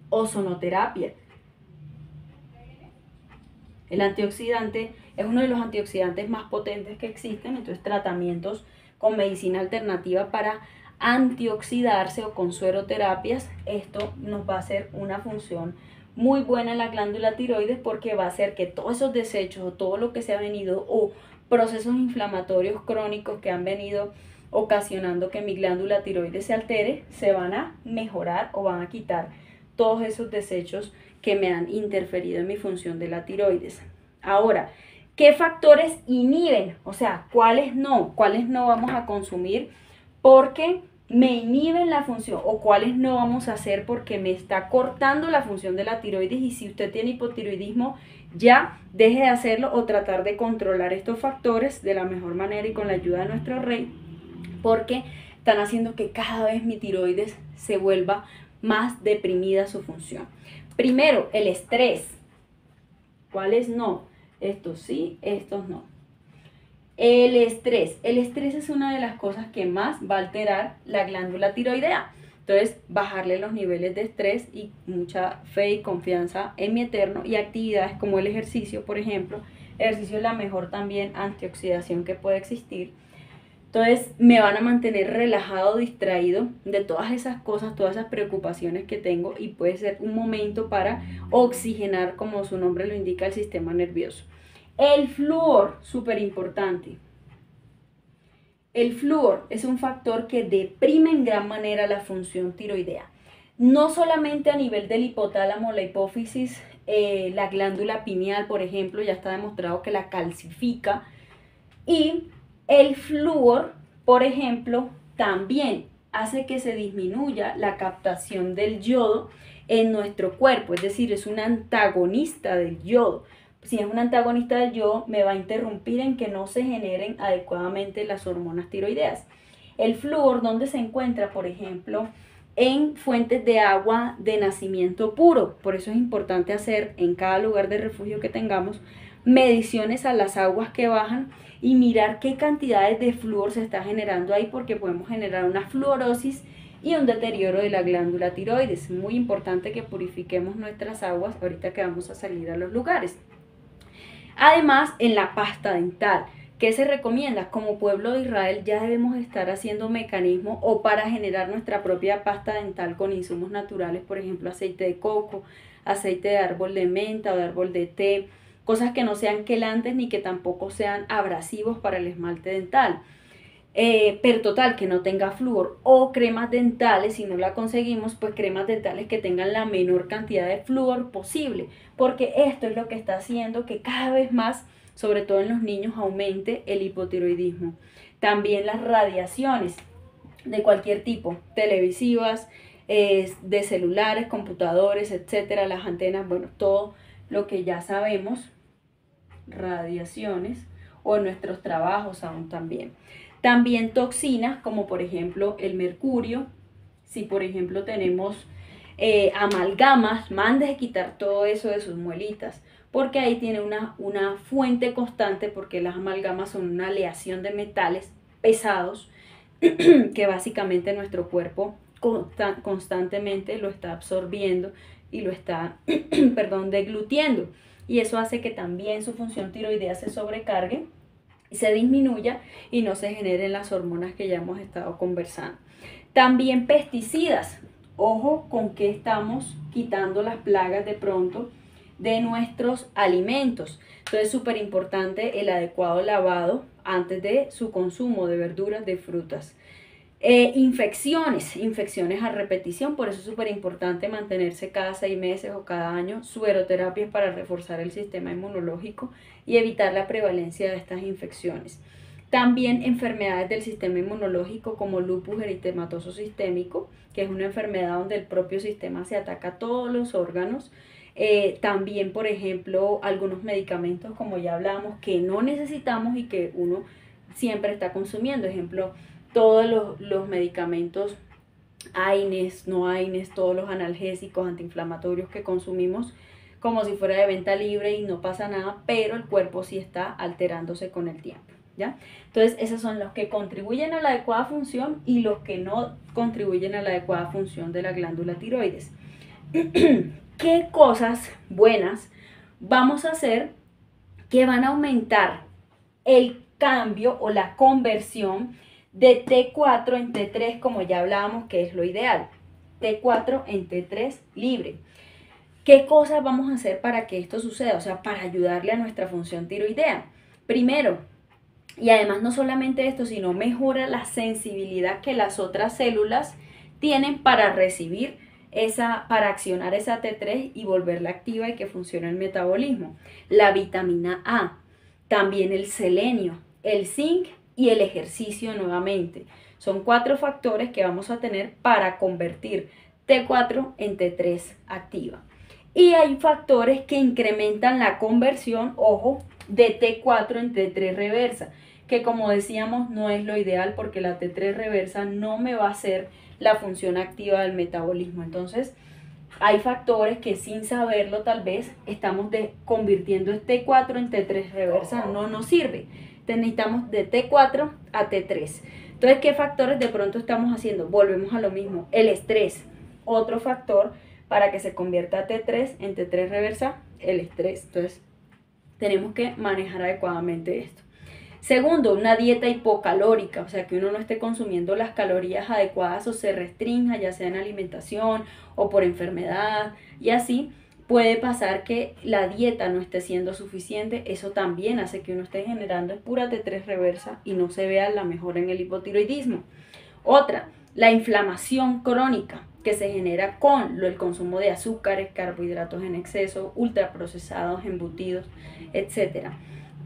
ozonoterapia. El antioxidante es uno de los antioxidantes más potentes que existen, entonces tratamientos con medicina alternativa para antioxidarse o con sueroterapias, esto nos va a hacer una función muy buena en la glándula tiroides porque va a hacer que todos esos desechos o todo lo que se ha venido o procesos inflamatorios crónicos que han venido ocasionando que mi glándula tiroides se altere, se van a mejorar o van a quitar todos esos desechos que me han interferido en mi función de la tiroides. Ahora, ¿qué factores inhiben? O sea, ¿cuáles no vamos a consumir? Porque me inhiben la función o cuáles no vamos a hacer porque me está cortando la función de la tiroides, y si usted tiene hipotiroidismo, ya deje de hacerlo o tratar de controlar estos factores de la mejor manera y con la ayuda de nuestro rey, porque están haciendo que cada vez mi tiroides se vuelva más deprimida su función. Primero, el estrés. ¿Cuáles no? Estos sí, estos no. El estrés es una de las cosas que más va a alterar la glándula tiroidea. Entonces, bajarle los niveles de estrés y mucha fe y confianza en mi eterno, y actividades como el ejercicio, por ejemplo. El ejercicio es la mejor también antioxidación que puede existir. Entonces, me van a mantener relajado, distraído de todas esas cosas, todas esas preocupaciones que tengo, y puede ser un momento para oxigenar, como su nombre lo indica, el sistema nervioso. El flúor, súper importante. El flúor es un factor que deprime en gran manera la función tiroidea. No solamente a nivel del hipotálamo, la hipófisis, la glándula pineal, por ejemplo, ya está demostrado que la calcifica. Y el flúor, por ejemplo, también hace que se disminuya la captación del yodo en nuestro cuerpo. Es decir, es un antagonista del yodo. Si es un antagonista del yodo, me va a interrumpir en que no se generen adecuadamente las hormonas tiroideas. El flúor, ¿dónde se encuentra? Por ejemplo, en fuentes de agua de nacimiento puro. Por eso es importante hacer en cada lugar de refugio que tengamos mediciones a las aguas que bajan y mirar qué cantidades de flúor se está generando ahí, porque podemos generar una fluorosis y un deterioro de la glándula tiroides. Es muy importante que purifiquemos nuestras aguas ahorita que vamos a salir a los lugares. Además, en la pasta dental, ¿qué se recomienda? Como pueblo de Israel ya debemos estar haciendo mecanismos o para generar nuestra propia pasta dental con insumos naturales, por ejemplo, aceite de coco, aceite de árbol de menta o de árbol de té, cosas que no sean quelantes ni que tampoco sean abrasivos para el esmalte dental. Pero total, que no tenga flúor, o cremas dentales, si no la conseguimos, pues cremas dentales que tengan la menor cantidad de flúor posible, porque esto es lo que está haciendo que cada vez más, sobre todo en los niños, aumente el hipotiroidismo. También las radiaciones de cualquier tipo, televisivas, de celulares, computadores, etcétera, las antenas, bueno, todo lo que ya sabemos, radiaciones, o en nuestros trabajos aún también. También toxinas como por ejemplo el mercurio. Si por ejemplo tenemos amalgamas, mándense quitar todo eso de sus muelitas, porque ahí tiene una fuente constante, porque las amalgamas son una aleación de metales pesados que básicamente nuestro cuerpo constantemente lo está absorbiendo y lo está deglutiendo, y eso hace que también su función tiroidea se sobrecargue y se disminuya y no se generen las hormonas que ya hemos estado conversando. También pesticidas. Ojo con que estamos quitando las plagas de pronto de nuestros alimentos. Entonces es súper importante el adecuado lavado antes de su consumo de verduras, de frutas. Infecciones a repetición, por eso es súper importante mantenerse cada 6 meses o cada año sueroterapias para reforzar el sistema inmunológico y evitar la prevalencia de estas infecciones. También enfermedades del sistema inmunológico como lupus eritematoso sistémico, que es una enfermedad donde el propio sistema se ataca a todos los órganos. También, por ejemplo, algunos medicamentos, como ya hablamos, que no necesitamos y que uno siempre está consumiendo. Ejemplo, todos los medicamentos AINES, no AINES, todos los analgésicos, antiinflamatorios que consumimos como si fuera de venta libre y no pasa nada, pero el cuerpo sí está alterándose con el tiempo, ¿ya? Entonces, esos son los que contribuyen a la adecuada función y los que no contribuyen a la adecuada función de la glándula tiroides. ¿Qué cosas buenas vamos a hacer que van a aumentar el cambio o la conversión de T4 en T3, como ya hablábamos, que es lo ideal? T4 en T3 libre. ¿Qué cosas vamos a hacer para que esto suceda? O sea, para ayudarle a nuestra función tiroidea. Primero, y además no solamente esto, sino mejora la sensibilidad que las otras células tienen para recibir para accionar esa T3 y volverla activa y que funcione el metabolismo. La vitamina A, también el selenio, el zinc y el ejercicio nuevamente. Son 4 factores que vamos a tener para convertir T4 en T3 activa. Y hay factores que incrementan la conversión, ojo, de T4 en T3 reversa, que como decíamos no es lo ideal porque la T3 reversa no me va a hacer la función activa del metabolismo. Entonces, hay factores que sin saberlo tal vez estamos convirtiendo este T4 en T3 reversa, no nos sirve. Necesitamos de T4 a T3. Entonces, ¿qué factores de pronto estamos haciendo? Volvemos a lo mismo, el estrés, otro factor para que se convierta T3 en T3 reversa, el estrés. Entonces, tenemos que manejar adecuadamente esto. Segundo, una dieta hipocalórica, o sea, que uno no esté consumiendo las calorías adecuadas o se restrinja, ya sea en alimentación o por enfermedad, y así puede pasar que la dieta no esté siendo suficiente. Eso también hace que uno esté generando pura T3 reversa y no se vea la mejora en el hipotiroidismo. Otra, la inflamación crónica que se genera con el consumo de azúcares, carbohidratos en exceso, ultraprocesados, embutidos, etcétera.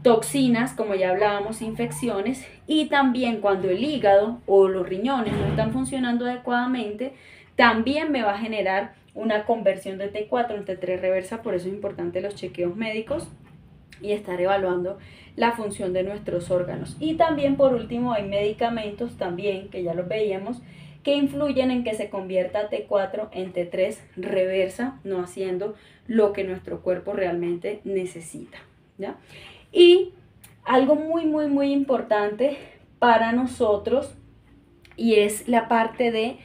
Toxinas, como ya hablábamos, infecciones, y también cuando el hígado o los riñones no están funcionando adecuadamente, también me va a generar una conversión de T4 en T3 reversa. Por eso es importante los chequeos médicos y estar evaluando la función de nuestros órganos. Y también, por último, hay medicamentos también, que ya los veíamos, que influyen en que se convierta T4 en T3 reversa, no haciendo lo que nuestro cuerpo realmente necesita, ¿ya? Y algo muy importante para nosotros, y es la parte de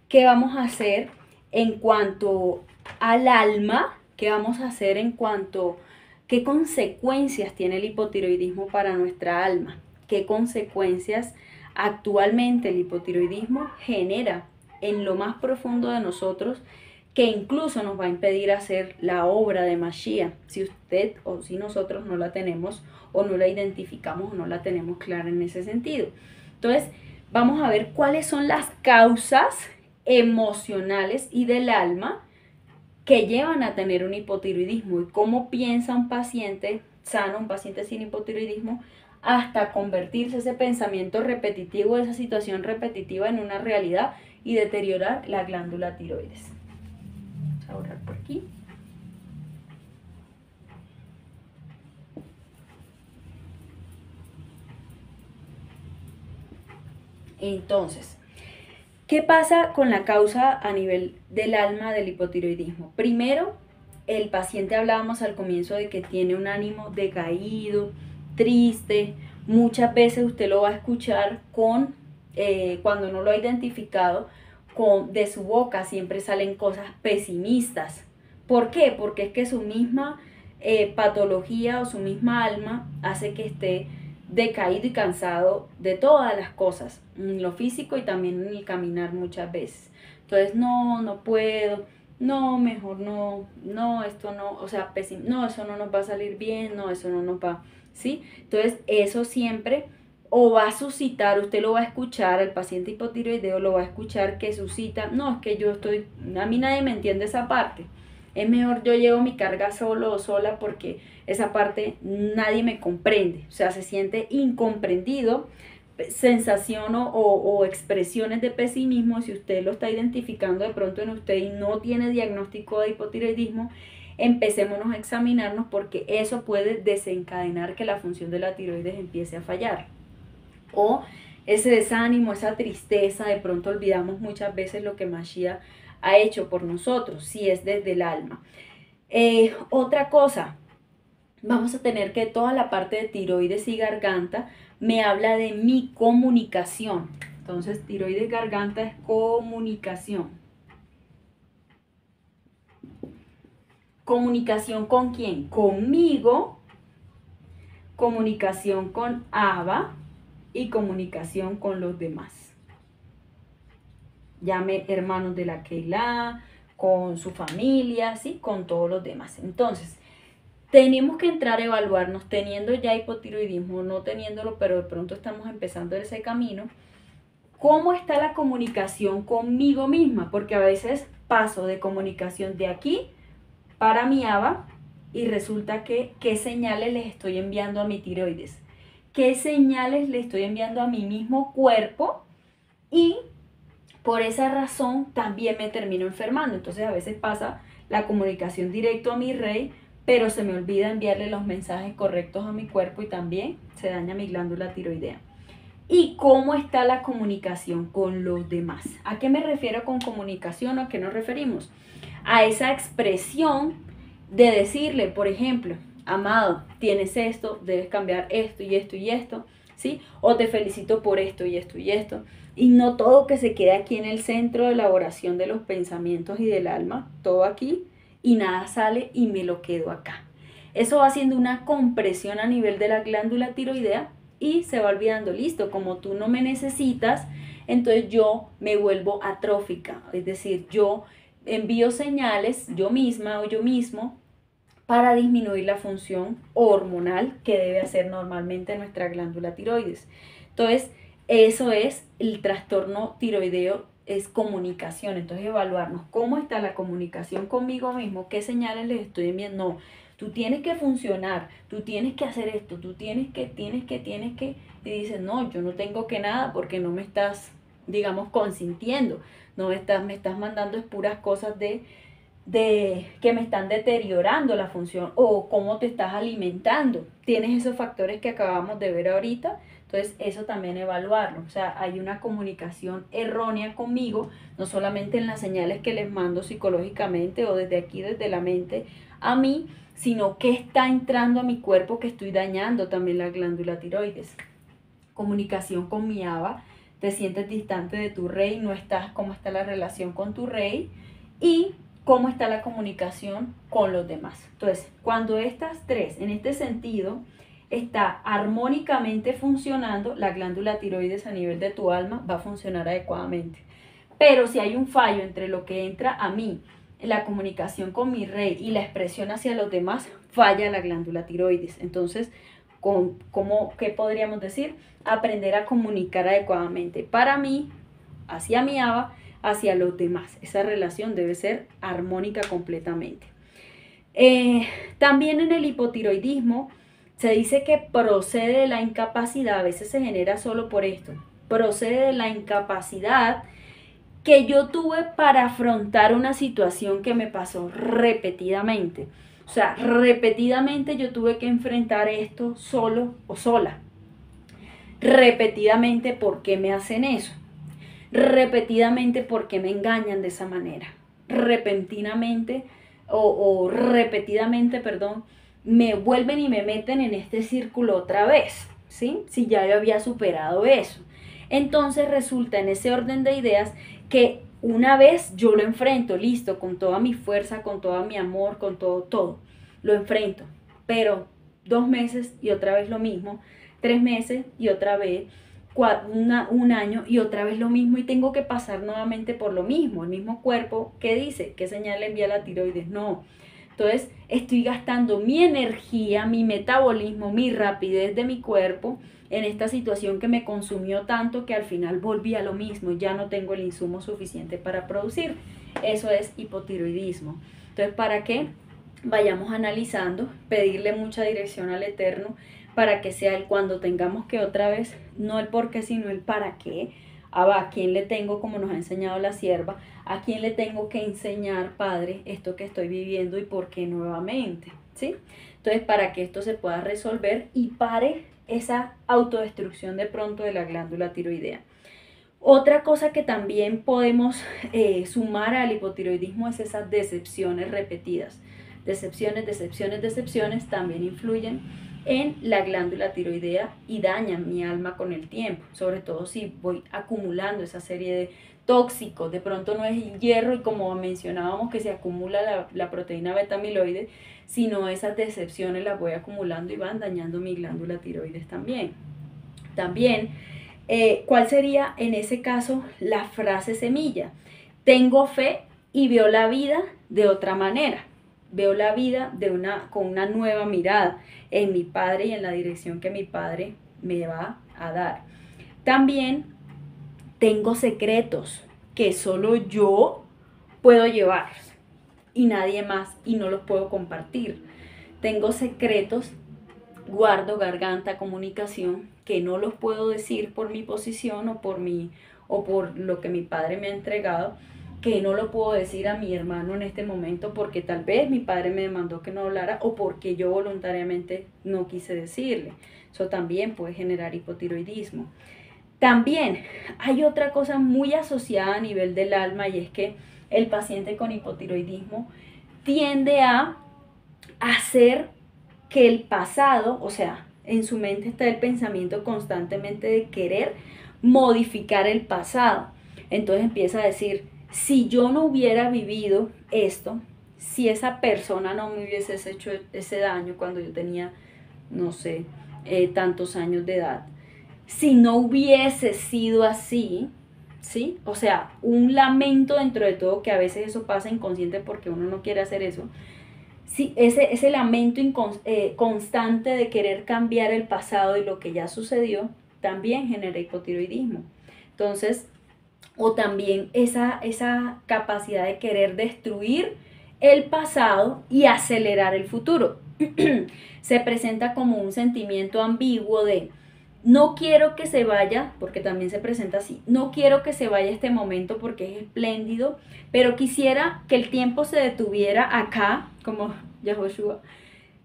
qué vamos a hacer en cuanto al alma, qué vamos a hacer en cuanto qué consecuencias tiene el hipotiroidismo para nuestra alma, qué consecuencias actualmente el hipotiroidismo genera en lo más profundo de nosotros, que incluso nos va a impedir hacer la obra de Mashiach, si usted o si nosotros no la tenemos o no la identificamos o no la tenemos clara en ese sentido. Entonces, vamos a ver cuáles son las causas emocionales y del alma que llevan a tener un hipotiroidismo y cómo piensa un paciente sano, un paciente sin hipotiroidismo, hasta convertirse ese pensamiento repetitivo, esa situación repetitiva en una realidad y deteriorar la glándula tiroides. Vamos a borrar por aquí. Entonces, ¿qué pasa con la causa a nivel del alma del hipotiroidismo? Primero, el paciente, hablábamos al comienzo de que tiene un ánimo decaído, triste. Muchas veces usted lo va a escuchar cuando no lo ha identificado, de su boca siempre salen cosas pesimistas. ¿Por qué? Porque es que su misma patología o su misma alma hace que esté decaído y cansado de todas las cosas, en lo físico y también en el caminar muchas veces. Entonces, no puedo, no, mejor no, esto no, o sea, no, eso no nos va a salir bien, no, eso no nos va, ¿sí? Entonces, eso siempre o va a suscitar, usted lo va a escuchar, el paciente hipotiroideo lo va a escuchar que suscita, no, es que a mí nadie me entiende esa parte. Es mejor yo llevo mi carga solo o sola porque esa parte nadie me comprende. O sea, se siente incomprendido, sensación o expresiones de pesimismo. Si usted lo está identificando de pronto en usted y no tiene diagnóstico de hipotiroidismo, empecémonos a examinarnos porque eso puede desencadenar que la función de la tiroides empiece a fallar. O ese desánimo, esa tristeza, de pronto olvidamos muchas veces lo que Mashiach ha hecho por nosotros, si es desde el alma. Otra cosa, vamos a tener que toda la parte de tiroides y garganta me habla de mi comunicación. Entonces, tiroides, garganta es comunicación. ¿Comunicación con quién? Conmigo, comunicación con Abba y comunicación con los demás. Llame hermanos de la Keilah, con su familia, ¿sí? Con todos los demás. Entonces, tenemos que entrar a evaluarnos teniendo ya hipotiroidismo, no teniéndolo, pero de pronto estamos empezando ese camino. ¿Cómo está la comunicación conmigo misma? Porque a veces paso de comunicación de aquí para mi Abba y resulta que ¿qué señales les estoy enviando a mi tiroides? ¿Qué señales le estoy enviando a mi mismo cuerpo Y por esa razón también me termino enfermando. Entonces a veces pasa la comunicación directo a mi rey, pero se me olvida enviarle los mensajes correctos a mi cuerpo y también se daña mi glándula tiroidea. ¿Y cómo está la comunicación con los demás? ¿A qué me refiero con comunicación o a qué nos referimos? A esa expresión de decirle, por ejemplo, amado, tienes esto, debes cambiar esto y esto y esto, ¿sí? O te felicito por esto y esto y esto. Y no todo que se quede aquí en el centro de elaboración de los pensamientos y del alma, todo aquí, y nada sale y me lo quedo acá. Eso va haciendo una compresión a nivel de la glándula tiroidea y se va olvidando, listo, como tú no me necesitas, entonces yo me vuelvo atrófica, es decir, yo envío señales yo misma o yo mismo para disminuir la función hormonal que debe hacer normalmente nuestra glándula tiroides. Entonces, eso es el trastorno tiroideo, es comunicación. Entonces, evaluarnos cómo está la comunicación conmigo mismo, qué señales les estoy enviando. No, tú tienes que funcionar, tú tienes que hacer esto, tú tienes que, y dices, no, yo no tengo que nada porque no me estás, digamos, consintiendo, no me estás mandando es puras cosas de que me están deteriorando la función o cómo te estás alimentando. Tienes esos factores que acabamos de ver ahorita, entonces eso también evaluarlo. O sea, hay una comunicación errónea conmigo, no solamente en las señales que les mando psicológicamente o desde aquí, desde la mente a mí, sino que está entrando a mi cuerpo que estoy dañando también la glándula tiroides. Comunicación con mi ABA, te sientes distante de tu rey, no estás, cómo está la relación con tu rey y cómo está la comunicación con los demás. Entonces, cuando estas tres, en este sentido, está armónicamente funcionando, la glándula tiroides a nivel de tu alma va a funcionar adecuadamente. Pero si hay un fallo entre lo que entra a mí, la comunicación con mi rey y la expresión hacia los demás, falla la glándula tiroides. Entonces, ¿qué podríamos decir? Aprender a comunicar adecuadamente para mí, hacia mi ABA, hacia los demás. Esa relación debe ser armónica completamente. También en el hipotiroidismo se dice que procede de la incapacidad, a veces se genera solo por esto, procede de la incapacidad que yo tuve para afrontar una situación que me pasó repetidamente. O sea, repetidamente yo tuve que enfrentar esto solo o sola. Repetidamente, ¿por qué me hacen eso? Repetidamente, ¿por qué me engañan de esa manera? Repentinamente o repetidamente, perdón, me vuelven y me meten en este círculo otra vez, ¿sí? Si ya yo había superado eso. Entonces resulta en ese orden de ideas que una vez yo lo enfrento, listo, con toda mi fuerza, con todo mi amor, con todo, lo enfrento, pero 2 meses y otra vez lo mismo, 3 meses y otra vez, un año y otra vez lo mismo y tengo que pasar nuevamente por lo mismo, el mismo cuerpo, ¿qué dice? ¿Qué señal le envía la tiroides? No. Entonces estoy gastando mi energía, mi metabolismo, mi rapidez de mi cuerpo en esta situación que me consumió tanto que al final volví a lo mismo, ya no tengo el insumo suficiente para producir. Eso es hipotiroidismo. Entonces, ¿para qué? Vayamos analizando, pedirle mucha dirección al Eterno para que sea el cuando tengamos que otra vez, no el por qué, sino el para qué. ¿A quién le tengo, como nos ha enseñado la sierva, a quién le tengo que enseñar, Padre, esto que estoy viviendo y por qué nuevamente? ¿Sí? Entonces, para que esto se pueda resolver y pare esa autodestrucción de pronto de la glándula tiroidea. Otra cosa que también podemos sumar al hipotiroidismo es esas decepciones repetidas. Decepciones también influyen en la glándula tiroidea y dañan mi alma con el tiempo, sobre todo si voy acumulando esa serie de tóxicos. De pronto no es el hierro y como mencionábamos que se acumula la proteína beta-amiloide, sino esas decepciones las voy acumulando y van dañando mi glándula tiroides también. ¿Cuál sería en ese caso la frase semilla? Tengo fe y veo la vida de otra manera. Veo la vida con una nueva mirada en mi Padre y en la dirección que mi Padre me va a dar. También tengo secretos que solo yo puedo llevar y nadie más, y no los puedo compartir. Tengo secretos, guardo garganta, comunicación, que no los puedo decir por mi posición o o por lo que mi padre me ha entregado, que no lo puedo decir a mi hermano en este momento porque tal vez mi padre me demandó que no hablara o porque yo voluntariamente no quise decirle. Eso también puede generar hipotiroidismo. También hay otra cosa muy asociada a nivel del alma, y es que el paciente con hipotiroidismo tiende a hacer que el pasado, o sea, en su mente está el pensamiento constantemente de querer modificar el pasado. Entonces empieza a decir, si yo no hubiera vivido esto, si esa persona no me hubiese hecho ese daño cuando yo tenía, no sé, tantos años de edad, si no hubiese sido así, ¿sí? O sea, un lamento dentro de todo, que a veces eso pasa inconsciente porque uno no quiere hacer eso. Sí, ese lamento constante de querer cambiar el pasado y lo que ya sucedió, también genera hipotiroidismo. Entonces, o también esa capacidad de querer destruir el pasado y acelerar el futuro. Se presenta como un sentimiento ambiguo de no quiero que se vaya, porque también se presenta así, no quiero que se vaya este momento porque es espléndido, pero quisiera que el tiempo se detuviera acá, como Yahoshua,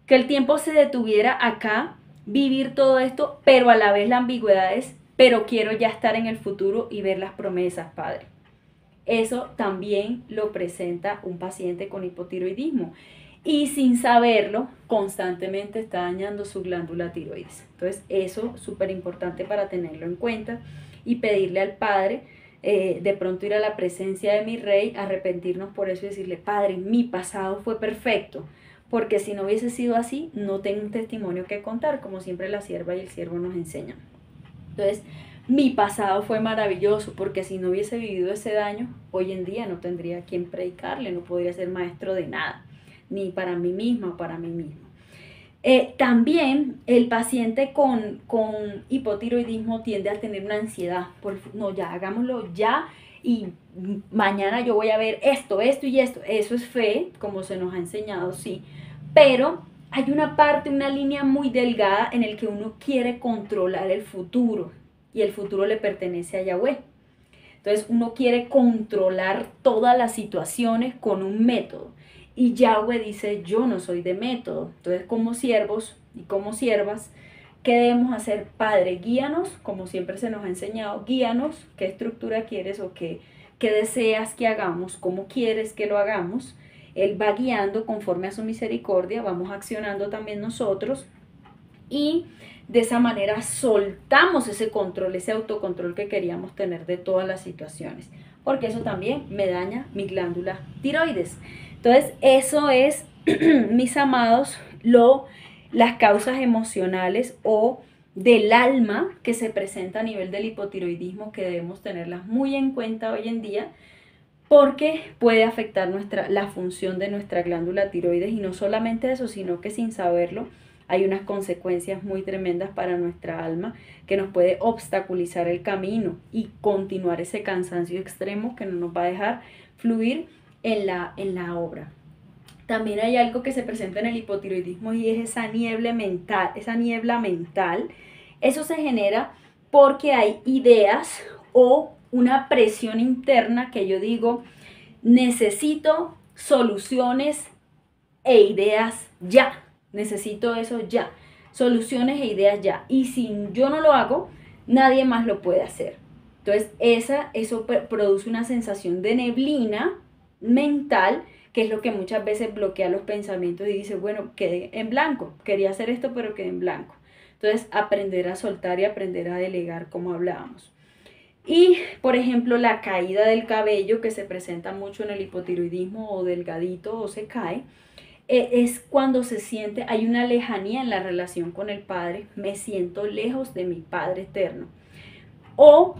que el tiempo se detuviera acá, vivir todo esto, pero a la vez la ambigüedad es, pero quiero ya estar en el futuro y ver las promesas, Padre. Eso también lo presenta un paciente con hipotiroidismo y sin saberlo constantemente está dañando su glándula tiroides. Entonces eso es súper importante para tenerlo en cuenta y pedirle al Padre, de pronto ir a la presencia de mi Rey, arrepentirnos por eso y decirle, Padre, mi pasado fue perfecto, porque si no hubiese sido así, no tengo un testimonio que contar, como siempre la sierva y el siervo nos enseñan. Entonces, mi pasado fue maravilloso, porque si no hubiese vivido ese daño, hoy en día no tendría a quien predicarle, no podría ser maestro de nada, ni para mí misma o para mí mismo. También el paciente con hipotiroidismo tiende a tener una ansiedad, no, ya hagámoslo ya y mañana yo voy a ver esto y esto. Eso es fe, como se nos ha enseñado, sí, pero hay una parte, una línea muy delgada en el que uno quiere controlar el futuro y el futuro le pertenece a Yahweh. Entonces uno quiere controlar todas las situaciones con un método. Y Yahweh dice, yo no soy de método. Entonces, como siervos y como siervas, ¿qué debemos hacer? Padre, guíanos, como siempre se nos ha enseñado, guíanos, qué estructura quieres o qué deseas que hagamos, cómo quieres que lo hagamos. Él va guiando conforme a su misericordia, vamos accionando también nosotros y de esa manera soltamos ese control, ese autocontrol que queríamos tener de todas las situaciones, porque eso también me daña mi glándula tiroides. Entonces, eso es, mis amados, las causas emocionales o del alma que se presenta a nivel del hipotiroidismo, que debemos tenerlas muy en cuenta hoy en día, porque puede afectar la función de nuestra glándula tiroides, y no solamente eso, sino que sin saberlo hay unas consecuencias muy tremendas para nuestra alma que nos puede obstaculizar el camino y continuar ese cansancio extremo que no nos va a dejar fluir en la obra. También hay algo que se presenta en el hipotiroidismo y es esa niebla mental. Eso se genera porque hay ideas o una presión interna que yo digo, necesito soluciones e ideas ya. Necesito eso ya. Soluciones e ideas ya. Y si yo no lo hago, nadie más lo puede hacer. Entonces, eso produce una sensación de neblina mental, que es lo que muchas veces bloquea los pensamientos y dice, bueno, quedé en blanco, quería hacer esto, pero quedé en blanco. Entonces, aprender a soltar y aprender a delegar, como hablábamos. Y, por ejemplo, la caída del cabello, que se presenta mucho en el hipotiroidismo, o delgadito o se cae, es cuando se siente, hay una lejanía en la relación con el Padre, me siento lejos de mi Padre eterno. O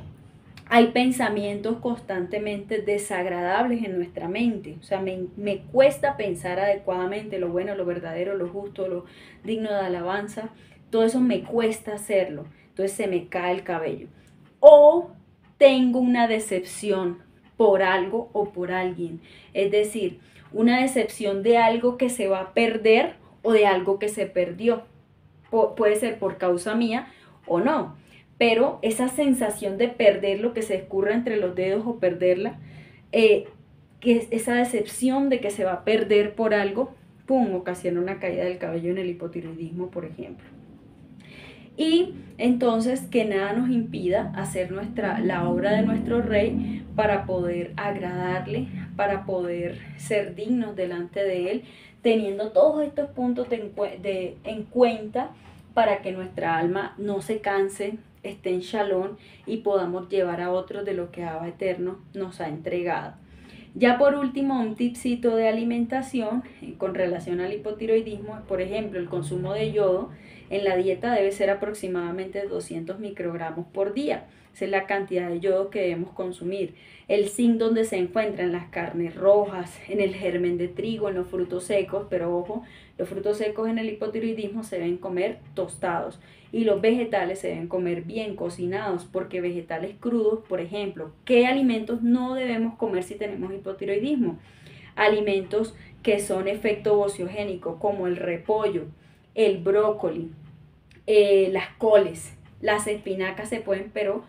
hay pensamientos constantemente desagradables en nuestra mente, o sea, me cuesta pensar adecuadamente lo bueno, lo verdadero, lo justo, lo digno de alabanza, todo eso me cuesta hacerlo, entonces se me cae el cabello. O tengo una decepción por algo o por alguien, es decir, una decepción de algo que se va a perder o de algo que se perdió, puede ser por causa mía o no. pero esa sensación de perder lo que se escurra entre los dedos o perderla, que es esa decepción de que se va a perder por algo, pum, ocasiona una caída del cabello en el hipotiroidismo, por ejemplo. Y entonces que nada nos impida hacer la obra de nuestro rey para poder agradarle, para poder ser dignos delante de él, teniendo todos estos puntos en cuenta para que nuestra alma no se canse, esté en shalom y podamos llevar a otros de lo que Abba Eterno nos ha entregado. Ya por último, un tipcito de alimentación con relación al hipotiroidismo, por ejemplo, el consumo de yodo en la dieta debe ser aproximadamente 200 microgramos por día. Esa es la cantidad de yodo que debemos consumir. El zinc donde se encuentra en las carnes rojas, en el germen de trigo, en los frutos secos, pero ojo, los frutos secos en el hipotiroidismo se deben comer tostados y los vegetales se deben comer bien cocinados, porque vegetales crudos, por ejemplo, ¿qué alimentos no debemos comer si tenemos hipotiroidismo? Alimentos que son efecto ociogénico, como el repollo, el brócoli, las coles, las espinacas se pueden, pero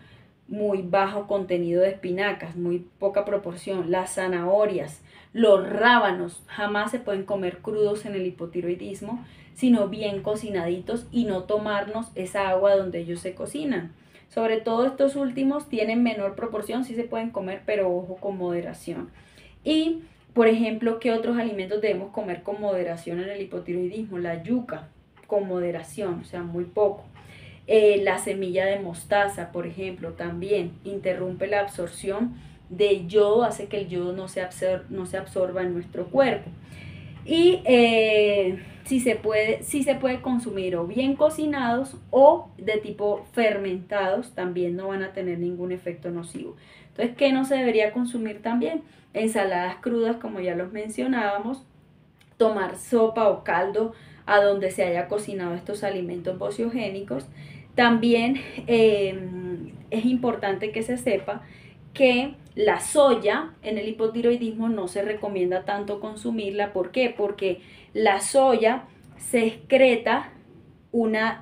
muy bajo contenido de espinacas, muy poca proporción, las zanahorias, los rábanos jamás se pueden comer crudos en el hipotiroidismo, sino bien cocinaditos y no tomarnos esa agua donde ellos se cocinan. Sobre todo estos últimos tienen menor proporción, sí se pueden comer, pero ojo, con moderación. Y, por ejemplo, ¿qué otros alimentos debemos comer con moderación en el hipotiroidismo? La yuca, con moderación, o sea, muy poco. La semilla de mostaza, por ejemplo, también interrumpe la absorción de yodo, hace que el yodo no se absorba en nuestro cuerpo. Y sí se puede consumir o bien cocinados o de tipo fermentados, también no van a tener ningún efecto nocivo. Entonces, ¿qué no se debería consumir también? Ensaladas crudas, como ya los mencionábamos, tomar sopa o caldo a donde se haya cocinado estos alimentos ociogénicos. También es importante que se sepa que la soya en el hipotiroidismo no se recomienda tanto consumirla. ¿Por qué? Porque la soya se excreta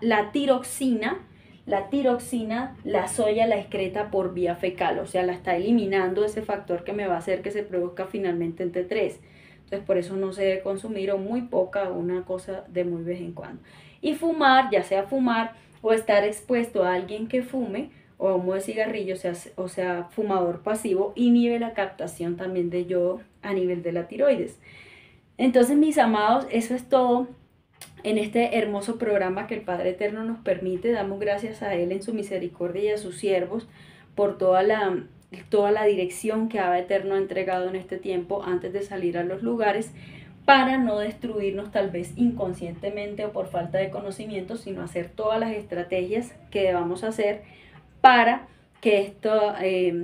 la tiroxina, la soya la excreta por vía fecal, o sea, la está eliminando ese factor que me va a hacer que se produzca finalmente en T3. Entonces, por eso no se debe consumir o muy poca, una cosa de muy vez en cuando. Y fumar, ya sea fumar o estar expuesto a alguien que fume o humo de cigarrillo, o sea, fumador pasivo, inhibe la captación también de yodo a nivel de la tiroides. Entonces, mis amados, eso es todo en este hermoso programa que el Padre Eterno nos permite. Damos gracias a Él en su misericordia y a sus siervos por toda la dirección que Abba Eterno ha entregado en este tiempo antes de salir a los lugares, para no destruirnos tal vez inconscientemente o por falta de conocimiento, sino hacer todas las estrategias que debamos hacer para que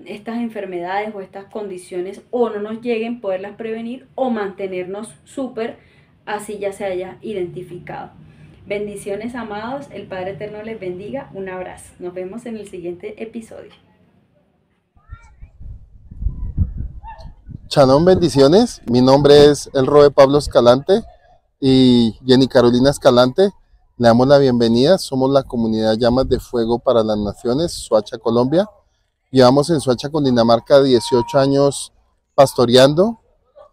estas enfermedades o estas condiciones o no nos lleguen, poderlas prevenir o mantenernos súper, así ya se haya identificado. Bendiciones, amados, el Padre Eterno les bendiga, un abrazo, nos vemos en el siguiente episodio. Shalom, bendiciones. Mi nombre es el Roe Pablo Escalante y Jenny Carolina Escalante. Le damos la bienvenida. Somos la comunidad Llamas de Fuego para las Naciones, Soacha, Colombia. Llevamos en Soacha, Cundinamarca, 18 años pastoreando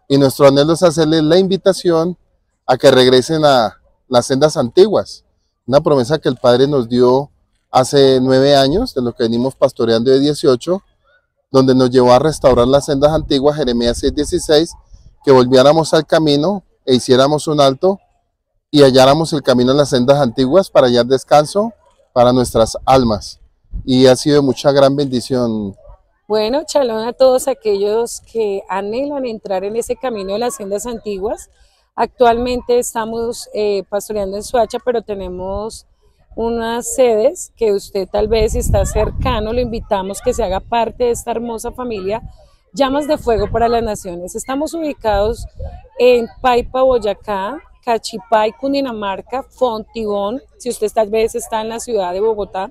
y nuestro anhelo es hacerles la invitación a que regresen a las sendas antiguas. Una promesa que el Padre nos dio hace 9 años, de lo que venimos pastoreando de 18, donde nos llevó a restaurar las sendas antiguas, Jeremías 6:16, que volviéramos al camino e hiciéramos un alto y halláramos el camino en las sendas antiguas para hallar descanso para nuestras almas. Y ha sido de mucha gran bendición. Bueno, shalom a todos aquellos que anhelan entrar en ese camino de las sendas antiguas. Actualmente estamos pastoreando en Soacha, pero tenemos unas sedes que usted tal vez, si está cercano, lo invitamos que se haga parte de esta hermosa familia Llamas de Fuego para las Naciones. Estamos ubicados en Paipa, Boyacá, Cachipay, Cundinamarca, Fontibón, si usted tal vez está en la ciudad de Bogotá,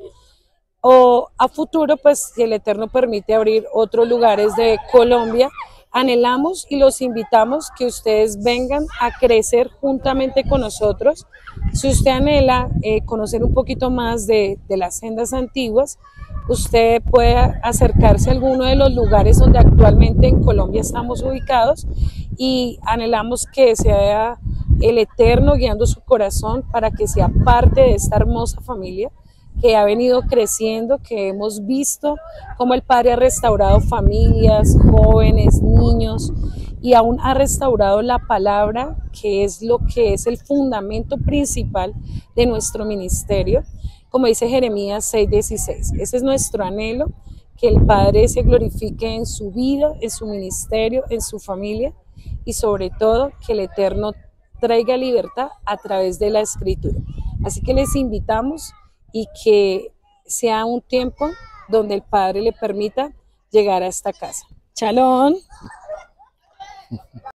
o a futuro, pues si el Eterno permite abrir otros lugares de Colombia, Anhelamos y los invitamos que ustedes vengan a crecer juntamente con nosotros. Si usted anhela conocer un poquito más de las sendas antiguas, usted puede acercarse a alguno de los lugares donde actualmente en Colombia estamos ubicados, y anhelamos que sea el Eterno guiando su corazón para que sea parte de esta hermosa familia que ha venido creciendo, que hemos visto cómo el Padre ha restaurado familias, jóvenes, niños, y aún ha restaurado la palabra, que es lo que es el fundamento principal de nuestro ministerio, como dice Jeremías 6:16. Ese es nuestro anhelo, que el Padre se glorifique en su vida, en su ministerio, en su familia, y sobre todo que el Eterno traiga libertad a través de la Escritura. Así que les invitamos, y que sea un tiempo donde el Padre le permita llegar a esta casa. Shalom.